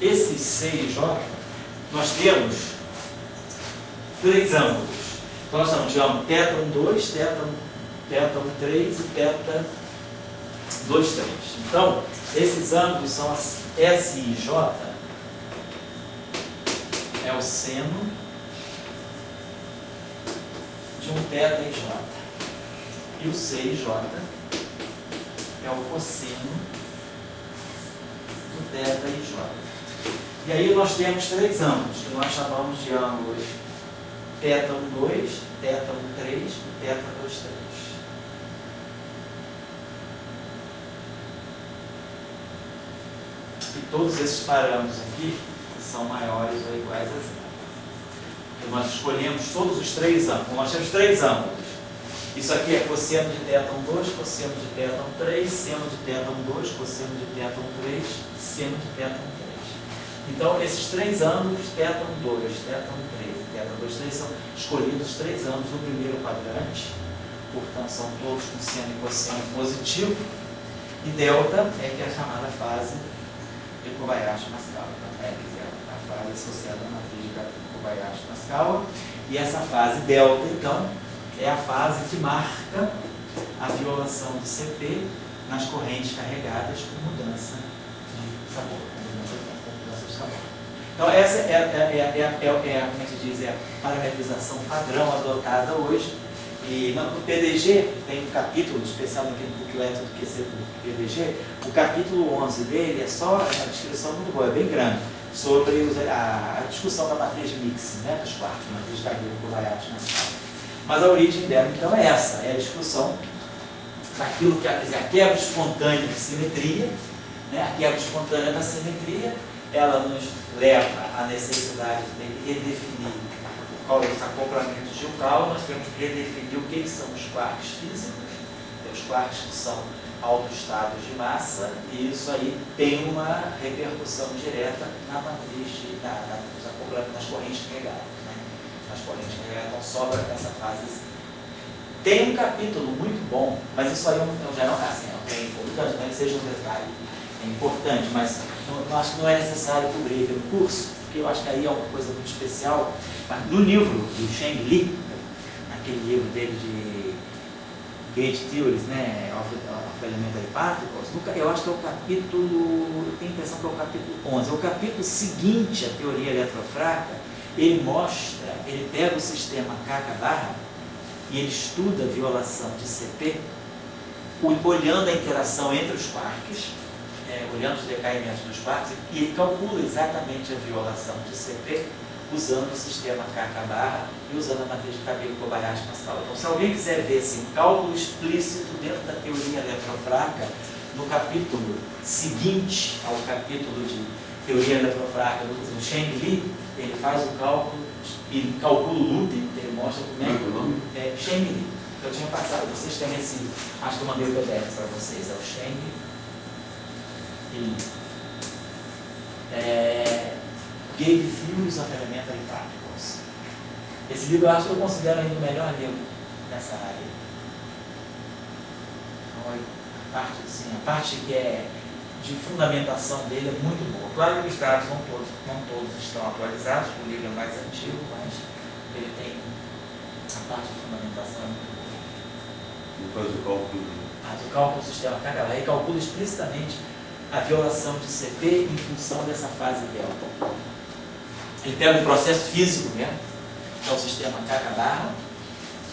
Esses C e J, nós temos 3 ângulos. Então nós chamamos θ1, 2, θ1, 3 e θ2, 3. Então, esses ângulos são as S e J, é o seno de um θ e J. E o C e J é o cosseno do θ e J. E aí nós temos 3 ângulos, que nós chamamos de ângulos θ1, 2, θ1, 3 e θ2, 3. E todos esses parâmetros aqui são maiores ou iguais a zero. Porque nós escolhemos todos os 3 ângulos. Nós temos 3 ângulos. Isso aqui é cosseno de θ1, 2, cosseno de θ1, 3, seno de θ1, 2, cosseno de θ1, 3, seno de θ1, 3. Então, esses 3 ângulos, θ1, 2, θ1, 3 e θ2, 3, são escolhidos os 3 ângulos no primeiro quadrante. Portanto, são todos com seno e cosseno positivo. E delta é que é a chamada fase de Kobayashi-Maskawa. Então, é a fase associada à matriz de Kobayashi-Maskawa. E essa fase delta, então, é a fase que marca a violação de CP nas correntes carregadas com mudança de sabor. Então, essa como é que se diz, é a parametrização padrão adotada hoje. E no PDG tem um capítulo especial aqui no booklet do QC do PDG. O capítulo 11 dele é só a descrição muito boa, é bem grande, sobre a discussão da matriz mix, né, dos quartos, matriz de Kobayashi-Maskawa. Mas a origem dela, então, é essa, é a discussão daquilo que a quebra espontânea de simetria, né, a quebra espontânea da simetria, ela nos leva à necessidade de redefinir os acoplamentos de Yukawa. Nós temos que redefinir o que são os quarks físicos, os quarks que são autoestados de massa, e isso aí tem uma repercussão direta na matriz, nos acoplamentos, nas correntes carregadas. Nas correntes carregadas, então sobra essa fase. Tem um capítulo muito bom, mas isso aí eu já não é importante, não é que seja um detalhe, é importante, mas eu acho que não é necessário cobrir pelo curso, porque eu acho que aí é uma coisa muito especial. Mas no livro do Cheng Li, aquele livro dele de Gauge Theories, né, of Elementary Particles, eu acho que é o capítulo, eu tenho a impressão que é o capítulo 11, é o capítulo seguinte à teoria eletrofraca. Ele mostra, ele pega o sistema K-barra e ele estuda a violação de CP, olhando a interação entre os quarks, olhando os decaimentos dos quarks, e ele calcula exatamente a violação de CP usando o sistema K-barra e usando a matriz de Kobayashi-Maskawa. Então, se alguém quiser ver assim, um cálculo explícito dentro da teoria eletrofraca, no capítulo seguinte ao capítulo de teoria eletrofraca do Cheng Li, ele faz o cálculo, e calcula o looping, ele mostra como é que o nome é Cheng Li. Eu tinha passado, vocês têm esse, acho que eu mandei o PDF para vocês, é o Cheng Li. Gauge Theories of Elementary Particles. Esse livro eu acho que eu considero ainda o melhor livro nessa área. Então, a parte que é de fundamentação dele é muito boa. Claro que os dados não todos estão atualizados, o livro é mais antigo, mas ele tem a parte de fundamentação é muito boa. E faz o cálculo? Faz o cálculo do sistema K-barra e calcula explicitamente a violação de CP em função dessa fase delta. Ele pega um processo físico mesmo, que é o sistema K-barra,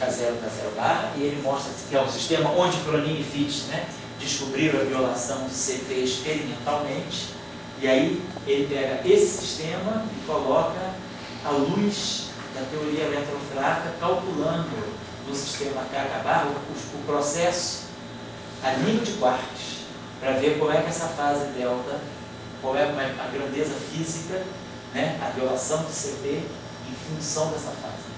K0, K0 e ele mostra que é um sistema onde Cronin e Fitch, né, descobriram a violação de CP experimentalmente, e aí ele pega esse sistema e coloca à luz da teoria eletrofraca, calculando no sistema K-barra o processo a nível de quarks, para ver como é que essa fase delta, qual é a grandeza física, né, a violação de CP em função dessa fase.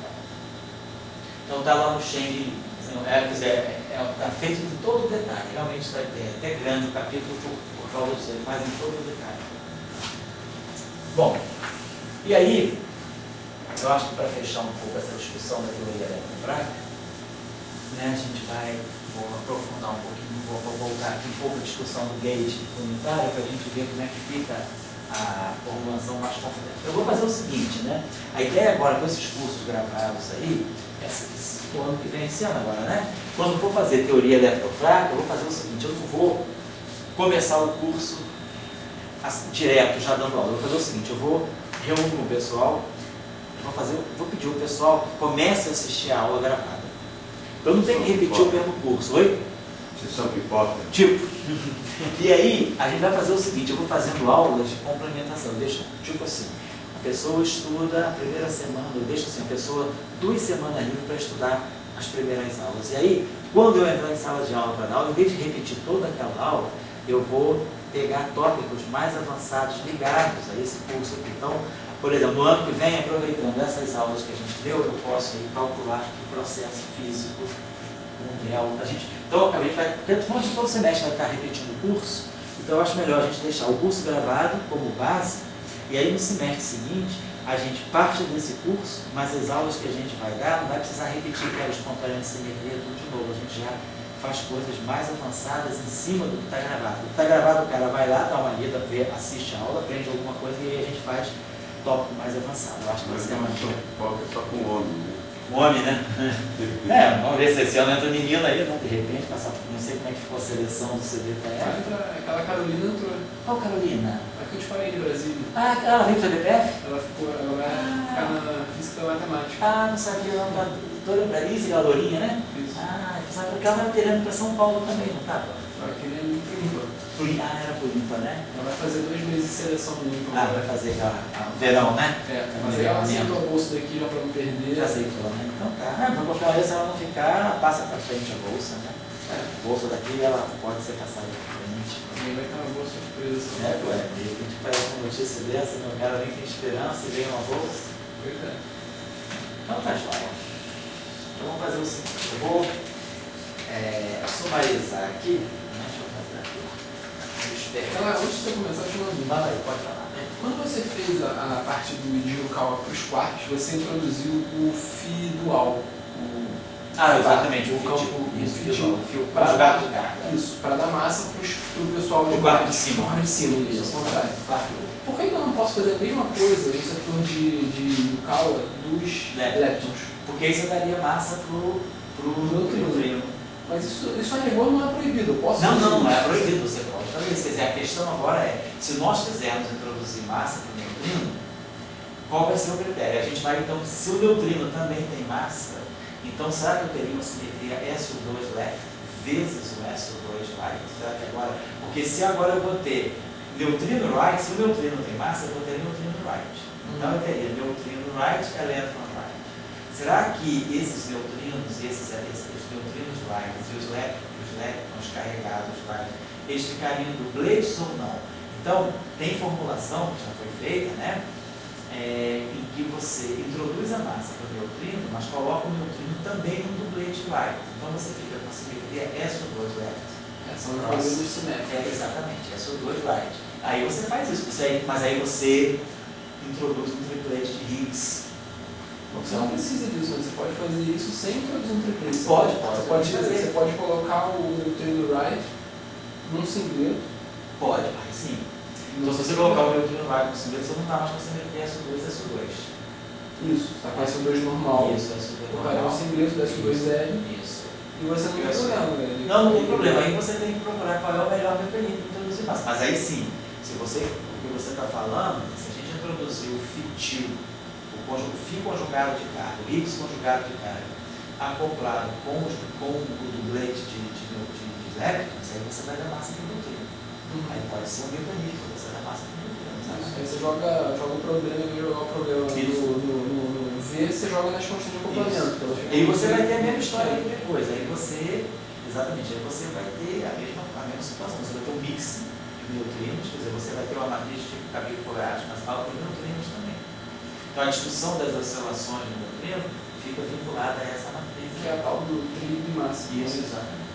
Então está lá no Cheng Li. Está feito de todo o detalhe, realmente está até grande o capítulo por causa disso, ele faz em todo o detalhe. Bom, e aí, eu acho que para fechar um pouco essa discussão da teoria eletrofraca, né, a gente vou aprofundar um pouquinho, vou voltar aqui um pouco a discussão do gauge unitário, para a gente ver como é que fica a formulação mais completa. Eu vou fazer o seguinte, né? A ideia agora com esses cursos gravados aí, o ano que vem, esse ano agora, né? Quando for fazer teoria eletrofraca, eu vou fazer o seguinte, eu não vou começar o curso direto, já dando aula. Eu vou fazer o seguinte, eu vou reunir com o pessoal, vou pedir ao pessoal que comece a assistir a aula gravada. Eu não tenho que repetir o mesmo curso, oi? Sessão pipoca. Tipo. E aí, a gente vai fazer o seguinte, eu vou fazendo aulas de complementação. Eu deixo, tipo assim, a pessoa estuda a primeira semana, eu deixo assim, a pessoa 2 semanas livre para estudar as primeiras aulas. E aí, quando eu entrar em sala de aula para dar aula, em vez de repetir toda aquela aula, eu vou pegar tópicos mais avançados ligados a esse curso aqui. Então, por exemplo, no ano que vem, aproveitando essas aulas que a gente deu, eu posso aí calcular o processo físico mundial da gente. Então, a gente vai, porque todo semestre vai estar repetindo o curso, então eu acho melhor a gente deixar o curso gravado como base, e aí no semestre seguinte, a gente parte desse curso, mas as aulas que a gente vai dar, não vai precisar repetir aquela espontânea de simetria tudo de novo, a gente já faz coisas mais avançadas em cima do que está gravado. O que está gravado, o cara vai lá, dá uma lida, assiste a aula, aprende alguma coisa e aí a gente faz tópico mais avançado. Eu acho que Mas vai ser não uma é só com homem, né? o homem, né? Vamos ver se esse ano entra menina aí, né? De repente, não sei como é que ficou a seleção do CBPF. Aquela Carolina entrou. Qual Carolina? A que eu te falei de Brasília. Ah, ela veio para o CBPF? Ela vai ficar na física matemática. Ah, não sabia, não. Tá toda Brasília, a Lourinha, né? Isso. Ah, sabe porque ela estava querendo para São Paulo também, não estava? Ela queria muito limpa. Ah, era por limpa, né? Ela vai fazer 2 meses de seleção limpa. Ah, vai fazer verão, né? Mas aí ela aceitou a bolsa daqui já para não perder. Já aceitou, né? Então tá. Para qualquer vez ela não ficar, passa para frente a bolsa, né? A bolsa daqui, ela pode ser passada para frente. E vai ter uma bolsa surpresa. De repente parece uma notícia dessa, meu cara nem tem esperança e vem uma bolsa. Pois é. Então tá, joia. Então vamos fazer o seguinte, eu vou sumarizar aqui. Deixa eu fazer aqui. Antes de você começar, deixa eu uma dúvida. Vai, pode falar. Quando você fez a parte do Idirukawa para os quartos, você introduziu o fio dual. Exatamente, o fio para jogar de carga. Isso, para dar massa para o pessoal do quarto de cima. quarto de cima, isso, ao contrário. Por que eu não posso fazer a mesma coisa no setor de Irukawa dos leptons? Porque aí você daria massa pro neutrino. Mas isso a rigor não é proibido, eu posso Não é proibido, você pode fazer isso. Quer dizer, a questão agora é, se nós quisermos introduzir massa para o neutrino, qual vai ser o critério? A gente vai então, se o neutrino também tem massa, então será que eu teria uma simetria SO2 left vezes o SO2 right? Será que agora? Porque se agora eu vou ter neutrino right, se o neutrino tem massa, eu vou ter neutrino right. Então eu teria neutrino right, elétron right. Será que esses neutrinos, esses neutrinos right e os elétrons carregados right, eles ficariam dupletes ou não? Então, tem formulação que já foi feita, né? Em que você introduz a massa para o neutrino, mas coloca o neutrino também no duplete right. Então você fica com a simetria SO2 left. São coisas simétricas. Exatamente, SO2 right. Aí você faz isso, mas aí você introduz um triplete de Higgs. Você não precisa disso, você pode fazer isso sem introduzir um triplete. Você pode colocar o neutrino right num singleto. Pode, sim. Então, se você colocar o neutrino right no singleto, você não está mais com a simetria SO2 e SO2. Isso, está com SO2 normal. Isso, SO2 normal. É um singleto da SO2L. Isso. E você não tem problema, né? Não tem problema. Aí você tem que procurar qual é o melhor mecanismo de introduzir massa. Mas aí sim, o que você está falando, se a gente introduzir o fitil, o fio conjugado de carga, o Higgs conjugado de carga, acoplado com o dublete de elétrons, aí você vai dar massa para o neutrino. Aí pode ser um mecanismo, você dá massa para o neutrino. Aí você joga o problema e jogar o problema no V, você joga nas constantes de acoplamento. E aí você vai ter a mesma história de coisa. Aí você vai ter a mesma situação. Você vai ter um mix de neutrinos, quer dizer, você vai ter uma matriz de cabelo quadrado, mas fala com neutrinos também. Então a discussão das oscilações de neutrino fica vinculada a essa matriz. Que é a tal do trilho de massa. Isso, exatamente.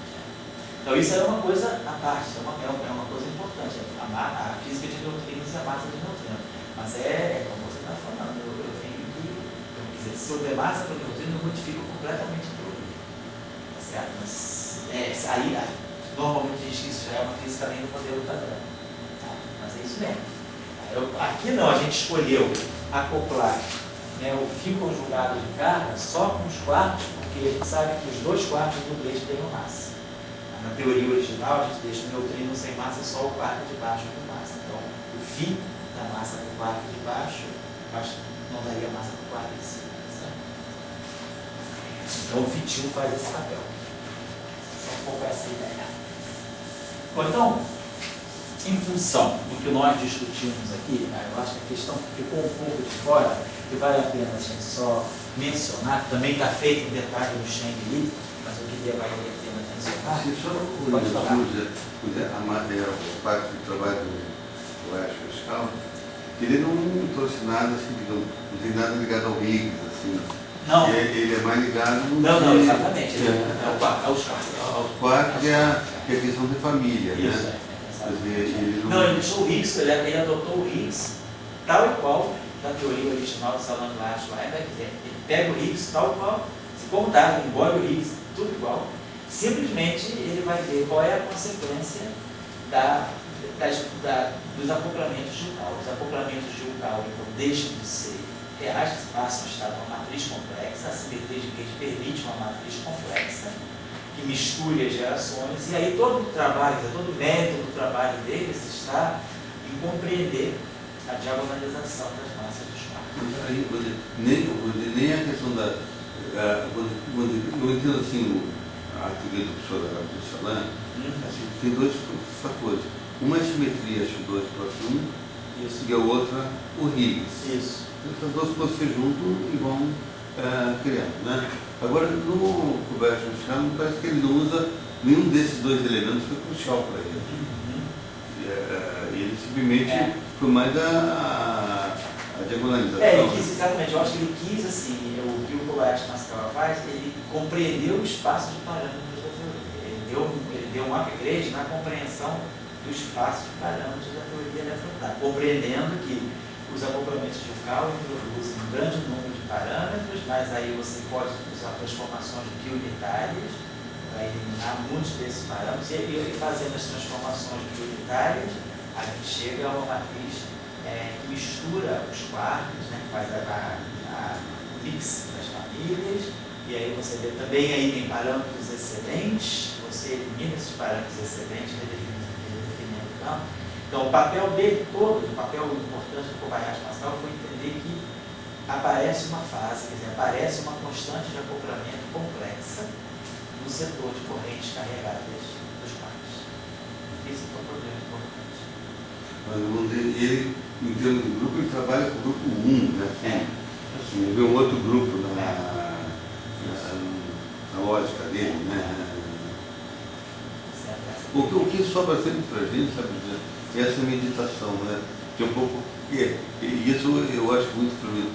Então isso é uma coisa à parte, é uma coisa importante. A física de neutrinos e a massa de neutrino. Mas como você está falando, eu tenho que. Quer dizer, se eu der massa para o neutrino, eu modifico completamente tudo. Tá certo? Mas aí normalmente a gente diz que isso já é uma física além do modelo padrão. Tá? Mas é isso mesmo. Aqui não, a gente escolheu acoplar, né, o fio conjugado de carga só com os quartos, porque a gente sabe que os 2 quartos do leite têm massa. Na teoria original, a gente deixa o neutrino sem massa só o quarto de baixo com massa. Então, o fio da massa para o quarto de baixo, não daria massa para o quarto de cima. Certo? Então, o fitil faz esse papel. É um pouco essa ideia. Bom, então, em função do que nós discutimos aqui, eu acho que a questão ficou um pouco de fora, que vale a pena a gente só mencionar, também está feito um detalhe no Cheng Li, mas eu queria valer a pena mencionar. Se só Pode falar. a parte do trabalho do Ash Pascal, ele não trouxe nada assim, digamos, não tem nada ligado ao Higgs, assim. Não. Ele é mais ligado Não, exatamente. aos quartos e a questão de família, Isso, né? é. Ele Não, ele deixou o Higgs, ele adotou o Higgs tal e qual da teoria original de Salon Lash Weinberg. Ele pega o Higgs tal qual, como está, embora o Higgs tudo igual, simplesmente ele vai ver qual é a consequência dos acoplamentos de Yukawa. Os acoplamentos de Yukawa então deixam de ser reais, passam a estar numa matriz complexa, a simetria de Gauge permite uma matriz complexa que misture as gerações, e aí todo o trabalho, todo o mérito do trabalho deles está em compreender a diagonalização das massas dos quartos. Nem a questão da... eu entendo assim, a teoria do professor Salan, assim, tem 2 fatores. Uma é a simetria H2+1 e a outra o Higgs. Isso. Essas 2 coisas se juntam e vão criando, né? Agora, no Roberto Machado, parece que ele não usa nenhum desses 2 elementos, foi crucial para ele. E ele simplesmente foi mais a diagonalização. Ele quis, exatamente, eu acho que ele quis, assim, o que o Kobayashi Masakawa faz, ele compreendeu o espaço de parâmetros da teoria. Ele deu um upgrade na compreensão do espaço de parâmetros da teoria eletrofrágil, compreendendo que os acoplamentos de Yukawa introduzem um grande número de parâmetros, mas aí você pode usar transformações biunitárias para eliminar muitos desses parâmetros, e fazendo as transformações biunitárias, a gente chega a uma matriz que mistura os quartos, né, que faz o mix das famílias, e aí você vê também aí tem parâmetros excedentes, você elimina esses parâmetros excedentes, redefinindo o campo. Então, o papel dele todo, o papel importante do Kobayashi Masakawa foi entender que aparece uma fase, quer dizer, aparece uma constante de acoplamento complexa no setor de correntes carregadas dos quartos. Esse é o problema importante. Mas ele, em termos de grupo, ele trabalha com o grupo 1, né? Assim, ele vê um outro grupo na lógica dele, né? O que sobra sempre para a gente, sabe, é essa meditação, né? Que é um pouco... isso eu acho muito,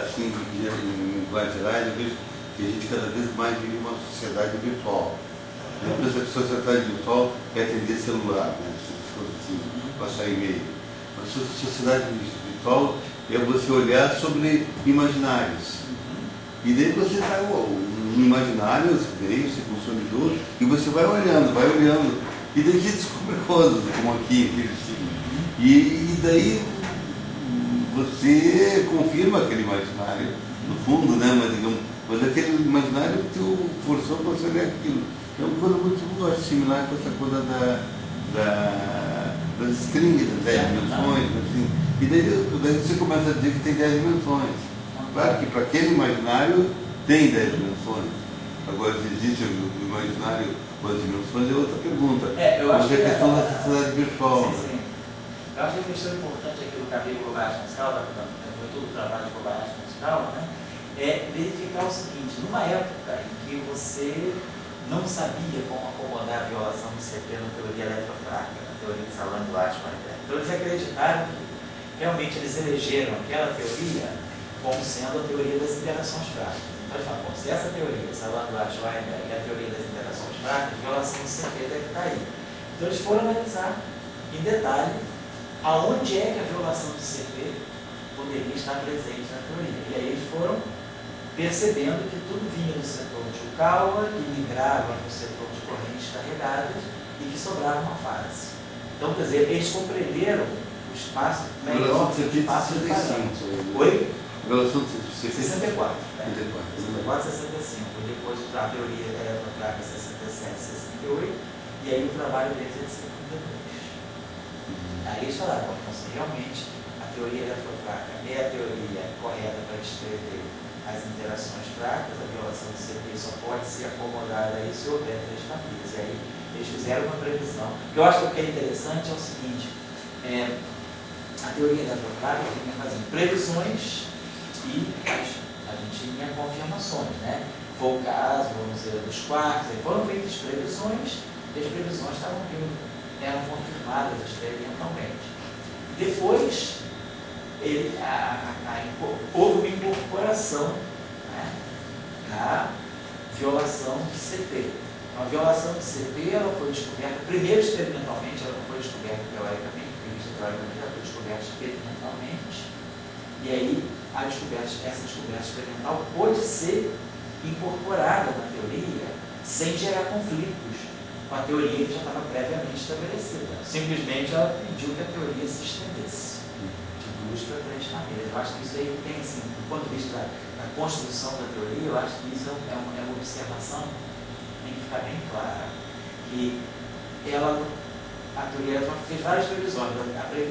assim, em linguagem geral, eu vejo que a gente cada vez mais vive uma sociedade virtual. Eu penso que a sociedade virtual é atender celular, né? Assim, passar e-mail. A sociedade virtual é você olhar sobre imaginários. E daí você vai no imaginário, você vê, você consumidor, e você vai olhando. E daí você descobre coisas, como aqui, assim. E daí você confirma aquele imaginário, no fundo, né? Mas aquele imaginário que tu forçou para você ler aquilo. É uma coisa muito, eu acho, similar com essa coisa das strings, das 10 dimensões, assim. E daí você começa a dizer que tem 10 dimensões. Claro que para aquele imaginário tem 10 dimensões. Agora, se existe o imaginário com as dimensões, é outra pergunta. Eu acho que é a questão da sociedade virtual. Sim. Eu acho que a questão importante aqui do cabelo Kobayashi Masaskawa, foi todo o trabalho de Kobayashi Masaskawa, né, é verificar o seguinte: numa época em que você não sabia como acomodar a violação do CP na teoria eletrofrágil, na teoria de Salan Duarte, então eles acreditaram que realmente eles elegeram aquela teoria como sendo a teoria das interações frágeis. Então eles falam, bom, se essa teoria, Salan Duarte, Weinberg, é a teoria das interações frágeis, a violação do CP deve estar aí. Então eles foram analisar em detalhe aonde é que a violação do CP poderia estar presente na teoria. E aí eles foram percebendo que tudo vinha do setor de Yukawa, que migrava no setor de correntes carregadas e que sobrava uma fase. Então, quer dizer, eles compreenderam o espaço Relação melhor de que o espaço de 65. Oi? Relação de 64. 64. 65. E depois a teoria eletrofrágica 67, 68. E aí o trabalho deles é de 52. Aí eles falaram, então, realmente a teoria eletrofrágica é a teoria correta para descrever as interações fracas, a violação do CP só pode ser acomodada aí se houver 3 famílias. E aí eles fizeram uma previsão. O que eu acho que é interessante é o seguinte, a teoria eletrofrágica vinha fazendo previsões e a gente tinha confirmações, né? Foi o caso, vamos dizer, dos quartos, foram feitas previsões e as previsões eram confirmadas experimentalmente. Depois, houve uma incorporação, né, na violação de CP. A violação de CP ela foi descoberta, primeiro experimentalmente, ela não foi descoberta teoricamente, ela foi descoberta experimentalmente, e aí essa descoberta experimental pôde ser incorporada na teoria sem gerar conflitos com a teoria que já estava previamente estabelecida. Simplesmente ela pediu que a teoria se estendesse de 2 para 3 famílias. Eu acho que isso aí tem, assim, do ponto de vista da construção da teoria, eu acho que isso é uma observação que tem que ficar bem clara. Que a teoria fez várias previsões.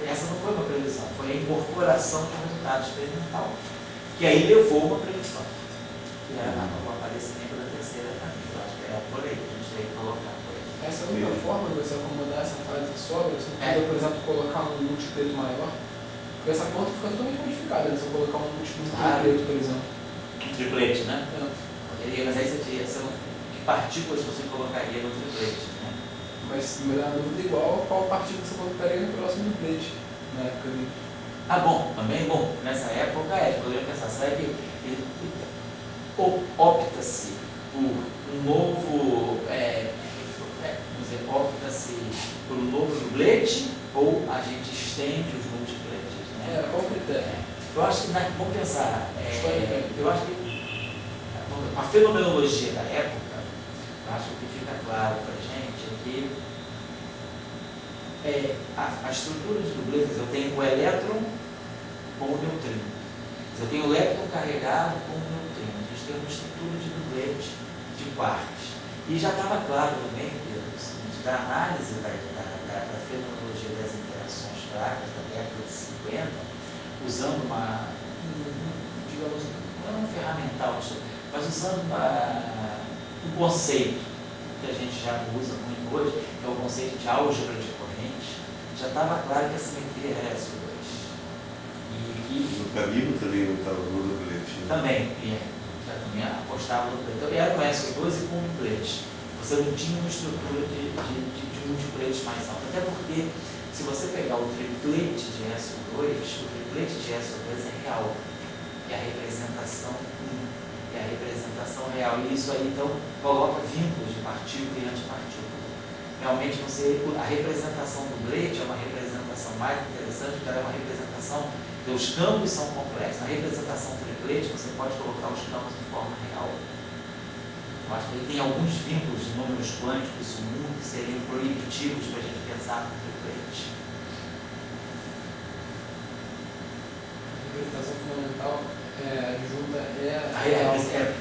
Essa não foi uma previsão, foi a incorporação de um resultado experimental, que aí levou uma previsão, que era o aparecimento da 3ª família. Eu acho que era por aí que a gente tem que colocar. Essa é a única forma de você acomodar essa fase que sobra. Você não pode, por exemplo, colocar um múltiplo maior, porque essa conta fica totalmente modificada, né? Se eu colocar um múltiplo triplete, por exemplo. Triplete, né? Mas aí que partículas você colocaria no triplete, né? Mas a dúvida é igual qual partícula você colocaria no próximo triplete, na época ali. Bom, também, nessa época podemos pensar, será que opta-se por um novo, opta-se por um novo dublete ou a gente estende os multipletes, né? Qual o critério? Eu acho que, vamos pensar, eu acho que a fenomenologia da época, eu acho que fica claro para a gente que a estrutura de dubletes, eu tenho o elétron com o neutrino. Eu tenho o elétron carregado com o neutrino. A gente tem uma estrutura de dublete de quarks. E já estava claro também que da análise da fenomenologia das interações fracas da década de 50, usando digamos, não um ferramental, mas usando um conceito que a gente já usa muito hoje, que é o conceito de álgebra de corrente, já estava claro que a simetria era SO2. No caminho também eu estava no dublete. Também apostava no dublete. Então era um SO2 e com um dublete. Você não tinha uma estrutura de multipletes mais alta. Até porque, se você pegar o triplete de SO2, o triplete de SO2 é real. É a representação real. E isso aí, então, coloca vínculos de partícula e antipartícula. Realmente, a representação do dublete é uma representação mais interessante, porque ela é uma representação que os campos são complexos. Na representação triplete, você pode colocar os campos de forma real. Eu acho que ele tem alguns vínculos de números quânticos que seriam proibitivos para a gente pensar no triplete. A representação fundamental adjunta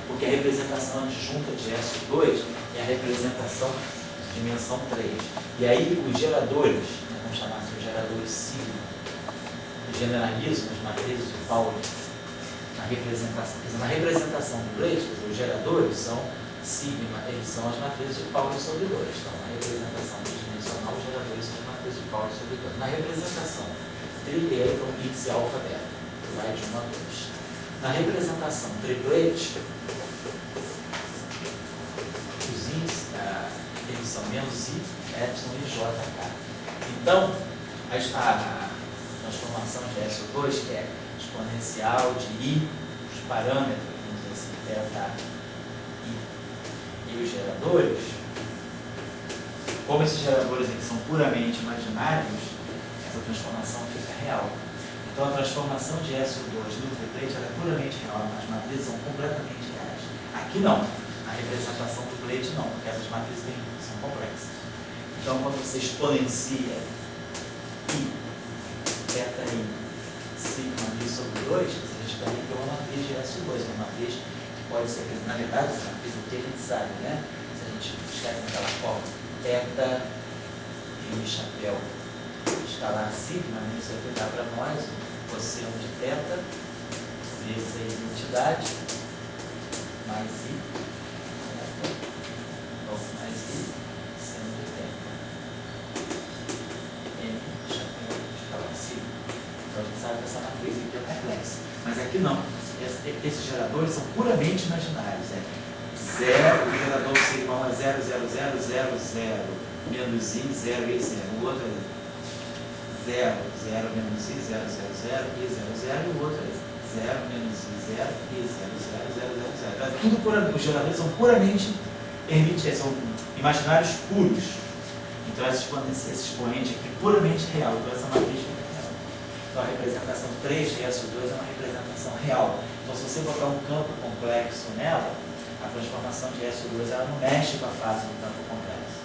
porque a representação adjunta de SO2 é a representação de dimensão 3. E aí os geradores, vamos chamar assim, os geradores sigma, generalizam as matrizes de Pauli na representação do dublete, os geradores são sigma, eles são as matrizes de Pauli sobre 2. Então, na representação tridimensional, os geradores são as matrizes de Pauli sobre 2. Na representação trielectron, X e alfa beta, vai de 1 a 2. Na representação triplete, os Is, eles são menos I, epsilon e JK. Então, a transformação de SO2, que é exponencial de I, os parâmetros, vamos dizer assim, delta I, e os geradores, como esses geradores aqui são puramente imaginários, essa transformação fica real. Então, a transformação de SO2 no triplete é puramente real, as matrizes são completamente reais. Aqui não, a representação do plate não, porque essas matrizes são complexas. Então, quando você exponencia I em sigma μ sobre 2, a gente também tem uma matriz de S2, uma matriz que pode ser, na verdade, essa matriz aqui a gente sabe, né? Se a gente escreve naquela forma, θ e chapéu está lá sigma, né? Isso aqui dá para nós o cosseno de θ vezes a identidade mais I, ou mais I, seno de θ. M chapéu está lá sigma. Então a gente sabe que essa matriz aqui é complexa. Mas aqui não. Esses geradores são puramente imaginários. É 0, o gerador sigma 1 é 0, 0, 0, 0, 0, menos I, 0 e 0. O outro é 0, 0, menos I, 0, 0, 0, I, 0, 0. E o outro é 0, menos I, 0, I, 0, 0, 0, 0, 0. Então, tudo puramente, os geradores são puramente hermitianos, são imaginários puros. Então esse expoente aqui é puramente real. Então essa matriz é real. Então a representação 3 de S2 é uma representação real. Então se você botar um campo complexo nela, a transformação de S2 ela não mexe com a fase do campo complexo.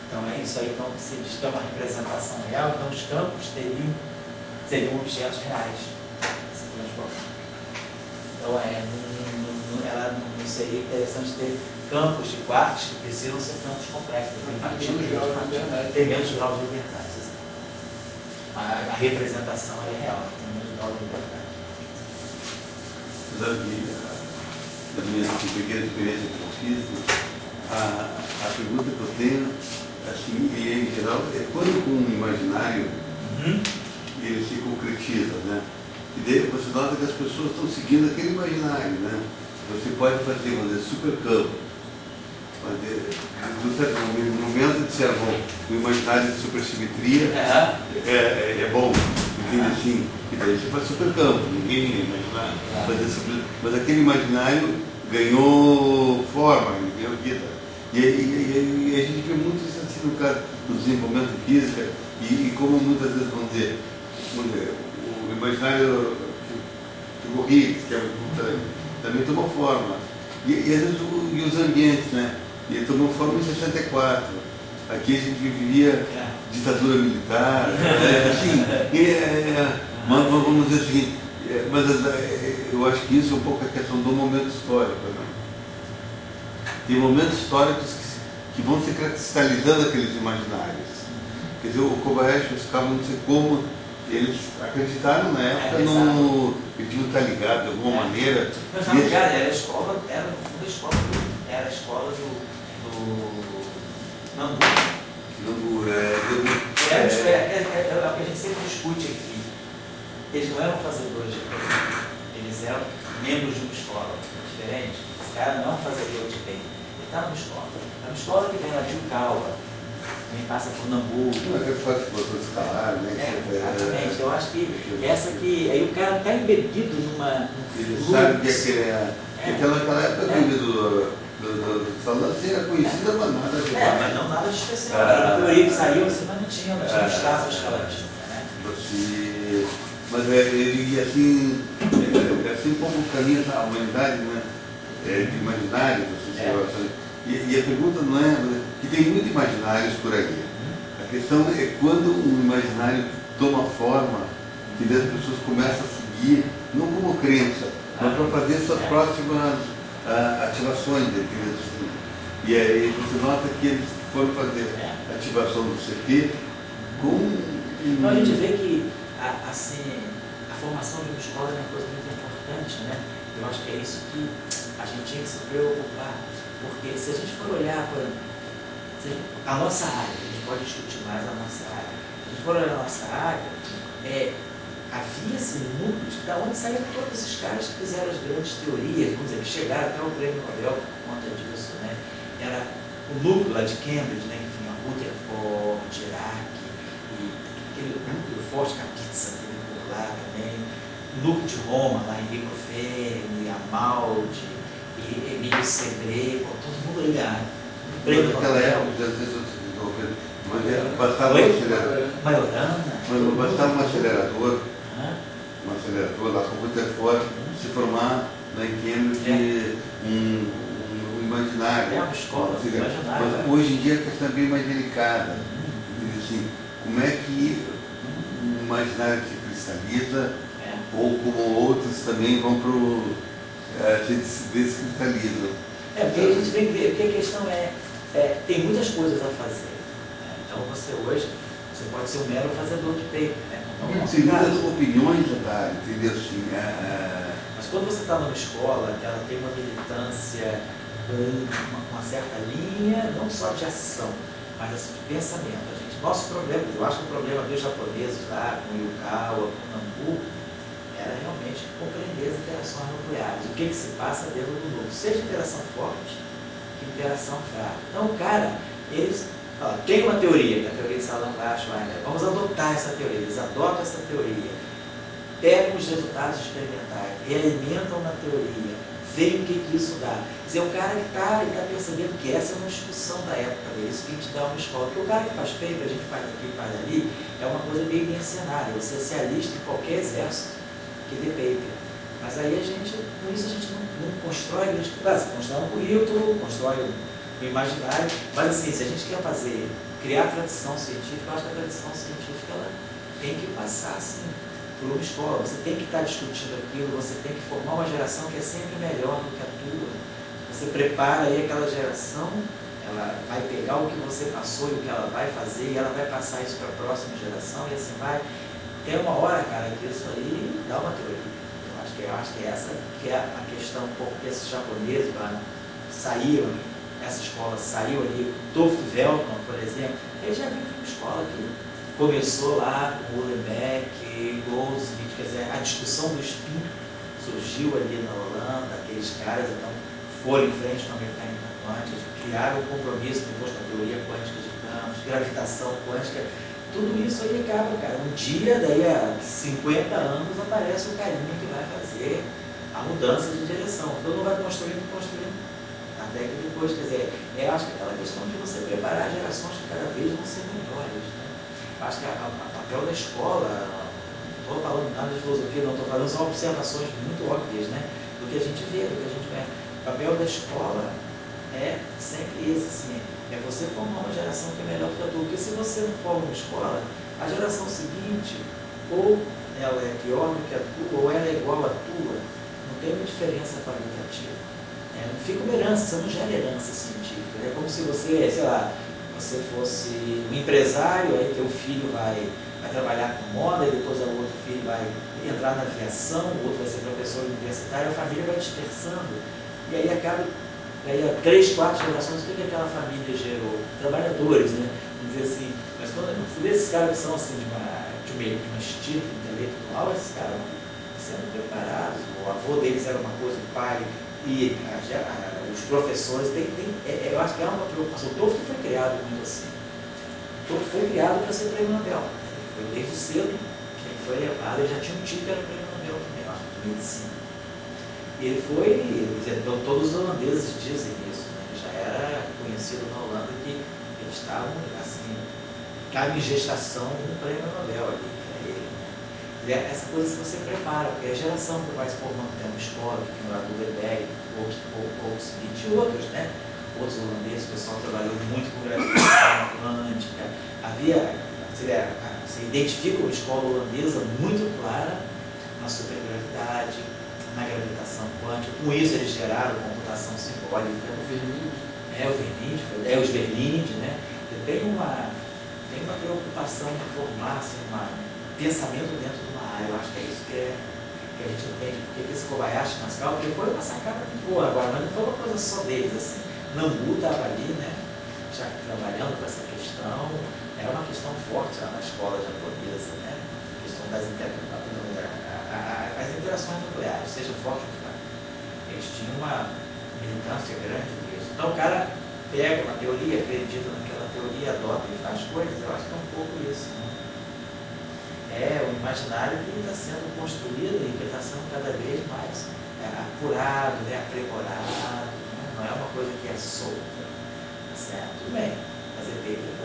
Então é isso aí. Então se diz que é uma representação real, então os campos seriam objetos reais se transformando. Então ela não seria interessante ter campos de quartos que precisam ser campos complexos. Tem menos grau de liberdade. A representação é real, tem menos grau de liberdade. Da minha pequena experiência com físico, a pergunta que eu tenho, assim, e em geral, é quando um imaginário ele se concretiza, né? E daí você nota que as pessoas estão seguindo aquele imaginário, né? Você pode fazer, vamos dizer, supercampo. No momento de ser bom, o imaginário de supersimetria é bom, entende assim? E daí você faz supercampo, ninguém ia imaginar fazer super, mas aquele imaginário ganhou forma, ganhou vida. E a gente vê muito isso assim no caso do desenvolvimento de física e como muitas vezes vamos dizer o imaginário do Higgs, que é também tomou forma. E às vezes os ambientes, né? E tomou forma em 64. Aqui a gente vivia ditadura militar, assim, mas vamos dizer assim, mas eu acho que isso é um pouco a questão do momento histórico. Né? Tem momentos históricos que vão se cristalizando aqueles imaginários. Quer dizer, o Kobayashi e os Kawa, não sei como, eles acreditaram na época no que deviam estar ligados de alguma maneira. Não estava ligado, era a escola do Nambu. É o que a gente sempre discute aqui. Eles não eram fazedores de PEN, eles eram membros de uma escola diferente. Esse cara não é um fazedor de PEN, ele está numa escola. É uma escola que vem lá de Ukawa, também passa por Nambu. Não é que faz motor escalar, né? Exatamente, eu acho que essa aqui. Aí o cara está embebido num ele sabe que aquele naquela época do salão era conhecida, mas nada de mas não nada de especial. Era uma teoria que saiu, mas não tinha Gustavo Escalante. Mas ele assim, assim como o caminho da humanidade, né? De imaginários, assim, e a pergunta não é, que tem muitos imaginários por aí. A questão é quando um imaginário toma forma, que as pessoas começam a seguir, não como crença, mas para fazer suas próximas ativações. E aí você nota que eles foram fazer ativação do CP com... Então a gente vê que assim, a formação de uma escola é uma coisa muito importante, né? Eu acho que é isso que a gente tinha que se preocupar, porque se a gente for olhar para a nossa área, a gente pode discutir mais a nossa área, se a gente for olhar a nossa área, havia assim, núcleos da onde saíram todos esses caras que fizeram as grandes teorias, vamos dizer, que chegaram até o prêmio Nobel por conta disso, né? Era o núcleo lá de Cambridge, né? Que tinha Rutherford, Dirac, e aquele núcleo forte, Kapitsa, que veio por lá também, o núcleo de Roma, lá Enrico Fermi, Amaldi, e Emílio Segré, todo mundo ligado. Naquela época, bastava um acelerador. Bastava um acelerador lá com o Rutherford se formar na Cambridge um imaginário. Uma escola imaginária. Mas hoje em dia a questão é bem mais delicada. Assim, como é que o imaginário se descristaliza, ou como outros também vão para o... a gente se descristaliza. Porque a gente tem que ver, porque a questão tem muitas coisas a fazer. Né? Então você hoje, você pode ser um mero fazedor de paper. Né? Tem muitas opiniões, entendeu? Assim, Mas quando você está numa escola que ela tem uma militância com uma certa linha, não só de ação, mas assim, de pensamento. Nosso problema, eu acho que o problema dos japoneses lá, com o Yukawa, com o Nambu, era realmente compreender as interações nucleares, o que se passa dentro do núcleo, seja interação forte que interação fraca. Então, cara, eles tem uma teoria, que é a teoria de Salam-Schweiner, vamos adotar essa teoria, eles adotam essa teoria, pegam os resultados experimentais, realimentam na teoria, veem o que isso dá. Quer dizer, o cara que está percebendo que essa é uma discussão da época dele, isso que a gente dá uma escola. Porque o cara que faz paper, a gente faz aqui, faz ali, é uma coisa meio mercenária. Você se alista em qualquer exército que dê paper. Mas aí a gente, por isso a gente não constrói, você constrói um currículo, constrói um imaginário, mas assim, se a gente quer criar tradição científica, eu acho que a tradição científica ela tem que passar assim, por uma escola. Você tem que estar discutindo aquilo, você tem que formar uma geração que é sempre melhor do que a tua. Você prepara aí aquela geração, ela vai pegar o que você passou e o que ela vai fazer, e ela vai passar isso para a próxima geração, e assim vai. Tem uma hora, cara, que isso aí dá uma teoria. Eu acho que essa que é a questão, porque esses japoneses lá saíram, essa escola saiu ali, Toft Veltman, por exemplo, ele já viu uma escola que começou lá com o Uhlenbeck, Goldsmith, quer dizer, a discussão do spin surgiu ali na Holanda, aqueles caras então foram em frente com a mecânica quântica, criaram um compromisso depois com a teoria quântica de campos, gravitação quântica, tudo isso aí acaba, cara. Um dia, daí a 50 anos, aparece o carinha que vai fazer a mudança de direção. Todo mundo vai construindo, até que depois, quer dizer, eu acho que aquela questão de você preparar gerações que cada vez vão ser melhores, né? Acho que o papel da escola, não estou falando nada de filosofia, não estou falando, são observações muito óbvias, né? Do que a gente vê, do que a gente vê. O papel da escola é sempre esse, assim, é você formar uma geração que é melhor do que a tua. Porque se você não forma uma escola, a geração seguinte, ou ela é pior do que a tua, ou ela é igual à tua, não tem uma diferença qualitativa. Não fica uma herança, você não gera herança científica. É como se você, sei lá, você fosse um empresário, aí teu filho vai trabalhar com moda, e depois o outro filho vai entrar na aviação, o outro vai ser professor universitário, a família vai dispersando. E aí acaba, aí há 3, 4 gerações, o que aquela família gerou? Trabalhadores, né? Vamos dizer assim, mas quando você vê esses caras que são assim, de uma estirpe intelectual, esses caras sendo preparados, o avô deles era uma coisa, o pai, e os professores, eu acho que é uma preocupação. O Toft foi criado muito assim. O Toft foi criado para ser prêmio Nobel. Foi desde cedo, ele foi levado, ele já tinha um tio que era prêmio Nobel também, acho, de medicina. E ele foi, todos os holandeses dizem isso, né? Já era conhecido na Holanda que eles estavam, assim, cabe em gestação um prêmio Nobel ali para ele, né? Essa coisa que você prepara, porque a geração que vai se formando dentro da escola, que tem lá do Leberg, Goldsmith e outros, né? Outros holandeses, o pessoal trabalhou muito com gravitação quântica. Você identifica uma escola holandesa muito clara na supergravidade, na gravitação quântica. Com isso eles geraram computação simbólica. Os Verlinde, né? Tem uma preocupação de formar assim, um pensamento dentro de uma área. Eu acho que é isso que a gente entende. Porque esse Kobayashi Masaru, porque foi uma sacada muito boa agora, mas não foi uma coisa só deles. Assim. Nambu estava ali, né? Já trabalhando com essa questão. Era uma questão forte lá na escola japonesa, né? A questão das interações nucleares, seja forte ou fraca. Eles tinham uma militância grande nisso. Então o cara pega uma teoria, acredita naquela teoria, adota e faz coisas. Eu acho que é um pouco isso, né? É o imaginário que está sendo construído e que está sendo cada vez mais apurado, né? Aprimorado. Né? Não é uma coisa que é solta. Certo? Tudo bem. Fazer paper.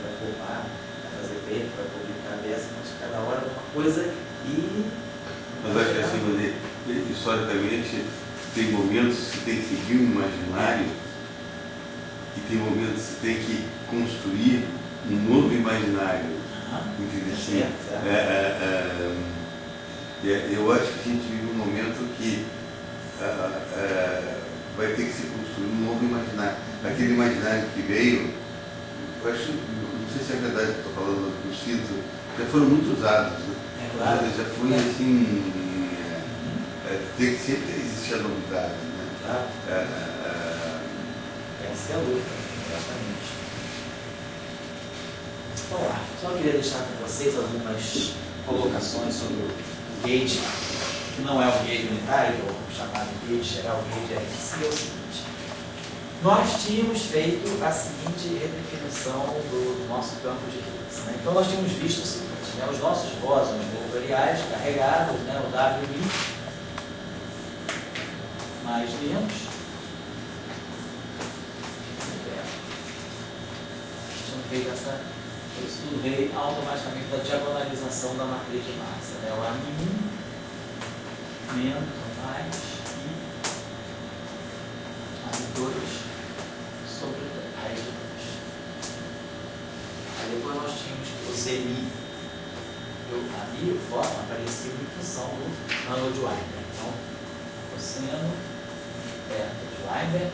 Vai formar, vai fazer paper, vai publicar dessa, mas cada hora uma coisa e... Mas acho que assim, historicamente, tem momentos que você tem que seguir um imaginário e tem momentos que você tem que construir um novo imaginário. Entendeu? Assim, eu acho que a gente vive um momento que vai ter que se construir um novo imaginário. Aquele imaginário que veio, eu acho, não sei se é verdade que estou falando do cinto, já foram muito usados. Né? Claro. Já foi assim, tem que sempre existir a novidade. Né? Claro. Essa é a luta, exatamente. Vamos lá, só queria deixar com vocês algumas colocações sobre o gate, que não é o gate unitário, que é o chamado gate, é o gate RC, é o seguinte. Nós tínhamos feito a seguinte redefinição do nosso campo de Higgs. Né? Então nós tínhamos visto o seguinte, né? Os nossos bósons vetoriais carregados, né? O WI mais menos. Feito isso tudo veio automaticamente da diagonalização da matriz de massa. Né? O A1 menos mais I A2 sobre raiz de 2. Aí depois nós tínhamos que o CI, o fóton aparecia em função do ângulo de Weinberg. Então, cosseno beta de Weinberg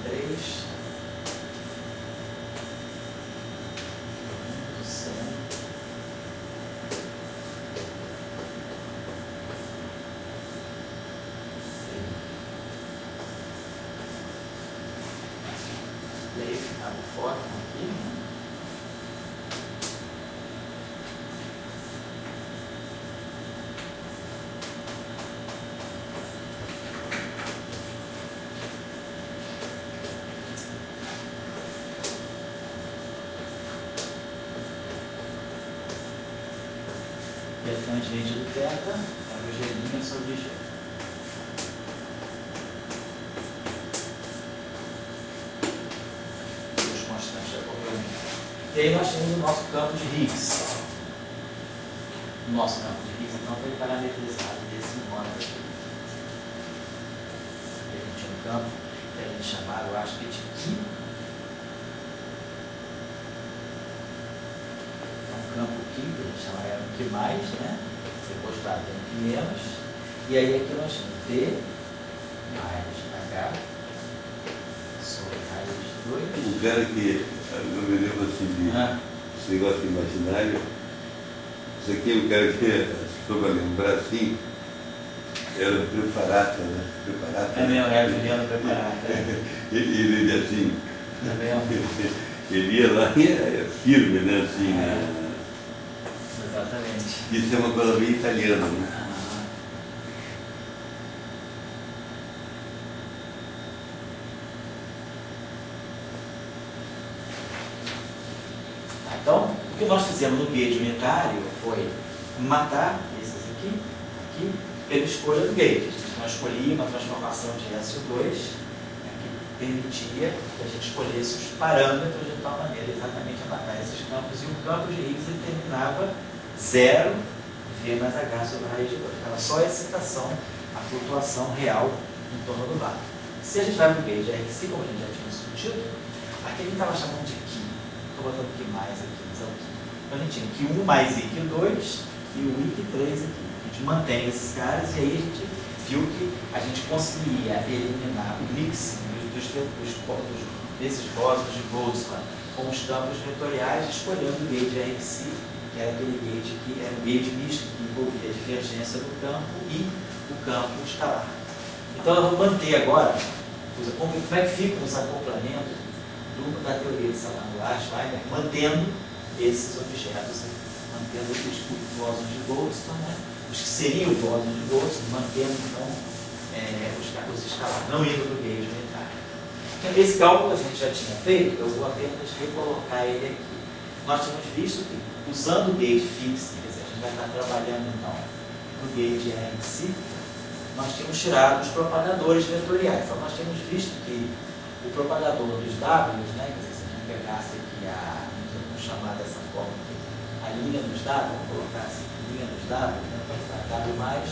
3 e aí ficava o fóton aqui, né? E a tangente do θ era o G' sobre G. Duas constantes de acoplamento. E aí nós temos o nosso campo de Higgs. O nosso campo de Higgs, então, foi parametrizado desse modo aqui. Aqui a gente tinha um campo que a gente chamava, eu acho que de Ki. Campo Ki, que a gente chama de Ki mais, né? Foi postado em Ki menos. E aí aqui nós temos V mais H sobre raiz de 2. O cara que, eu me lembro assim de esse negócio imaginário, isso aqui é o cara que, se for para lembrar assim, era Preparata, né? Preparata. É mesmo, é Juliano Preparata. Ele assim, É mesmo? ele ia lá e era firme, né? Assim, né? Exatamente. Isso é uma coisa bem italiana, né? Então, o que nós fizemos no gauge unitário foi matar esses aqui, pela escolha do gauge. Nós escolhíamos uma transformação de SO2, né, que permitia que a gente escolhesse os parâmetros de tal maneira exatamente a matar esses campos. E o campo de Higgs determinava 0 V mais H sobre a raiz de 2. Era só a excitação, a flutuação real em torno do vácuo. Se a gente vai para o gauge RC, como a gente já tinha discutido, aqui a gente estava chamando de Ki. Estou botando Ki mais aqui, mas é o Ki. Então a gente tinha Ki1 mais I2 e o I3 aqui. A gente mantém esses caras e aí a gente viu que a gente conseguia eliminar o mix desses bósons de Boltzmann com os campos vetoriais, escolhendo o gauge RC, que era aquele gauge que era um gauge misto, que envolvia a divergência do campo e o campo escalar. Então, nós vamos manter agora como é que ficam os acoplamentos da teoria de Salamullah-Schweiger, mantendo esses objetos, mantendo os bósons de Boltzmann, né? Os que seriam bósons de Boltzmann, mantendo então os escalares, não indo para o gauge unitário. Então, esse cálculo a gente já tinha feito, eu vou apenas recolocar ele aqui. Nós tínhamos visto que, usando o gauge fixo, quer dizer, a gente vai estar trabalhando então no gauge RC, nós tínhamos tirado os propagadores vetoriais. Então, nós tínhamos visto que o propagador dos Ws, né, quer dizer, se a gente pegasse aqui vamos chamar dessa forma aqui, a linha dos W, vamos colocar assim, linha dos W, né, W mais,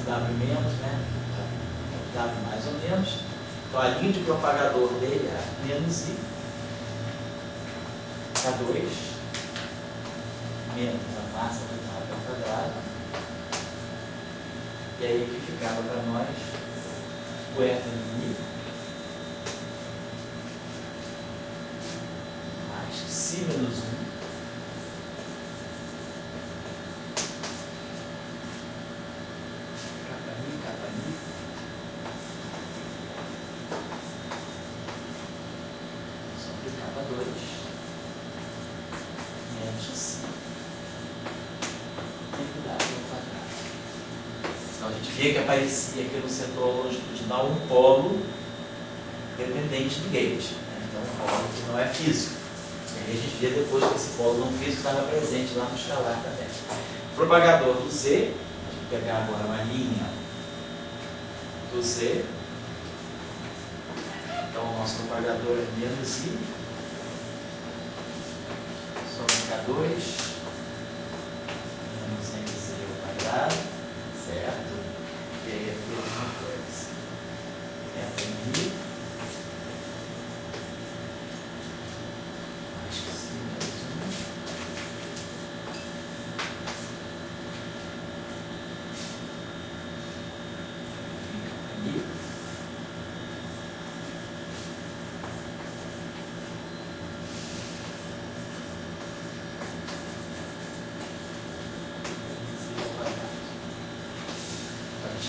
W menos, né, W mais ou menos. Então, a linha de propagador dele era menos I, K2 menos a massa total ao quadrado. E aí o que ficava para nós? O FMI mais Si menos 1 kappa sobre K2 menos Si W ao quadrado. Então a gente via que aparecia aqui no setor longitudinal um polo dependente do gate, né? Então um polo que não é físico. E aí a gente via depois que esse polo não físico estava presente lá no escalar também. Propagador do Z, a gente pegar agora uma linha do Z. Então o nosso propagador é menos I sobre K2 menos MZ ao quadrado, certo? E aí aqui é a mesma coisa. FMI mais Si menos 1 FMI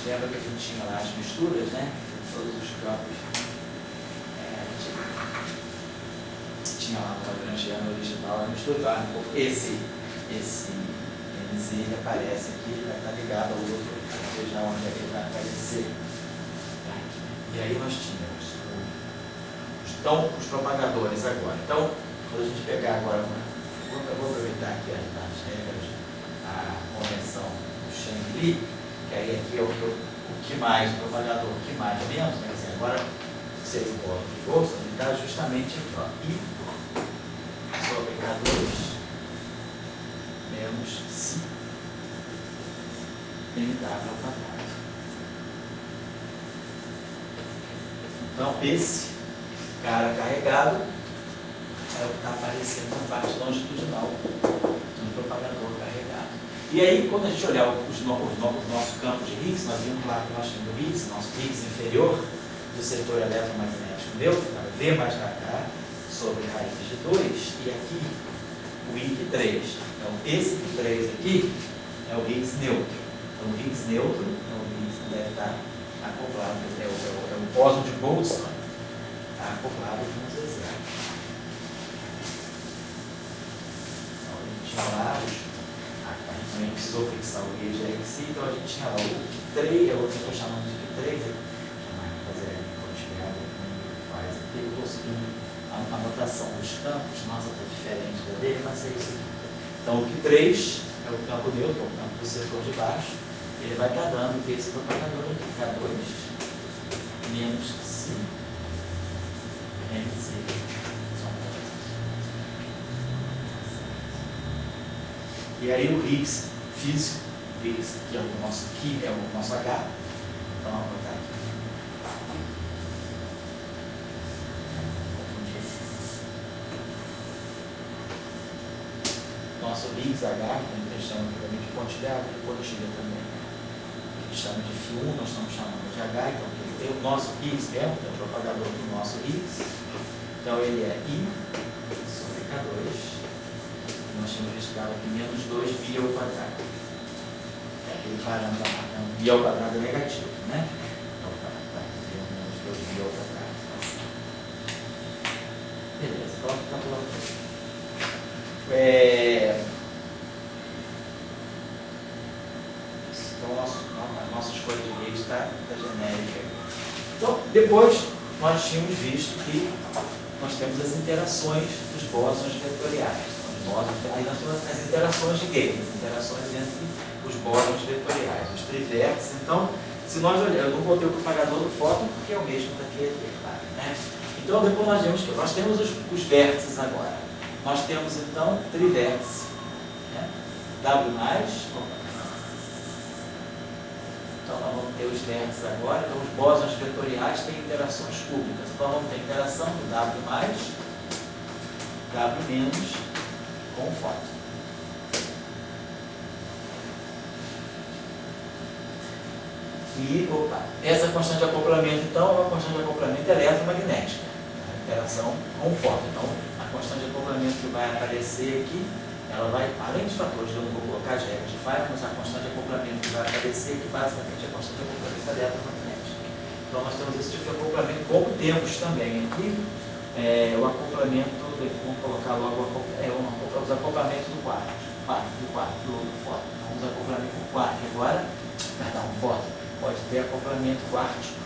lembra que a gente tinha lá as misturas, né? Todos os campos. A gente tinha lá no Lagrangiano original a mistura. Esse MZ ele aparece aqui, vai estar ligado ao outro, veja onde é que ele vai aparecer. E aí nós tínhamos os propagadores agora. Então, quando a gente pegar agora, vou aproveitar aqui as regras, a convenção do Chang-Li. Que aí aqui é o que mais, o propagador, o que mais menos, quer dizer, agora seria o polo de bolsa, ele dá justamente aqui, ó, I sobre K2 menos Si MW ao quadrado. Então, esse cara carregado é o que está aparecendo na parte longitudinal do propagador carregado. E aí, quando a gente olhar o nosso campo de Higgs, nós vimos lá que nós tínhamos o Higgs, nosso Higgs inferior do setor eletromagnético neutro, V mais KK, sobre raiz de 2, e aqui o IC3. Então, esse IC3 aqui é o Higgs neutro. Então, o Higgs neutro é o Higgs que deve estar acoplado, é o bóson de Goldstone, está acoplado com os exatos. Então, a gente tinha lá a gente precisou fixar o gauge aí em si, então a gente tinha lá o 3, a outra eu estou chamando de 3, fazer quando chegar, faz aqui, eu estou seguindo a anotação dos campos, nossa, está diferente da dele, mas é isso aqui. Então o Q3 é o campo neutro, é o campo do setor de baixo, ele vai estar dando esse propagador aqui, K2 menos 5 MZ. E aí o Higgs físico, Higgs, que é o nosso Ki, é o nosso H. Então vamos botar aqui. Confundir. Nosso Higgs H, que a gente chama de pontilhado, e pontilha também. A gente chama de Φ1, nós estamos chamando de H, então tem o nosso Higgs mesmo, que é o propagador do nosso Higgs. Então ele é I sobre K2. Nós tínhamos registrado aqui menos 2 π ao quadrado. É aquele parâmetro lá, π ao quadrado é negativo, né? Então, menos 2 π ao quadrado. Beleza, coloca o calculador. Então, a nossa escolha de gauge está genérica. Então, depois, nós tínhamos visto que nós temos as interações dos bósons vetoriais. Aí nós temos as interações de gauge, as interações entre os bósons vetoriais, os trivértices. Então, se nós olharmos, eu não botei o propagador do fóton porque é o mesmo daquele, claro, né? Então, depois nós vemos que nós temos os vértices agora. Nós temos, então, trivértice, né? W+, então nós vamos ter os vértices agora. Então, os bósons vetoriais têm interações cúbicas. Então, vamos ter a interação do W+, W- com foto. E, essa constante de acoplamento, então, é uma constante de acoplamento eletromagnética, a interação com foto. Então, a constante de acoplamento que vai aparecer aqui, ela vai, além dos fatores, eu não vou colocar as regras de Faraday, mas a constante de acoplamento que vai aparecer aqui, basicamente, é a constante de acoplamento eletromagnética. Então, nós temos esse tipo de acoplamento, como temos também aqui, o acoplamento, vamos colocar logo os acoplamentos do quarto, do fóton. Então, os acoplamentos do quarto, agora, perdão, o fóton pode ter acoplamento quártico.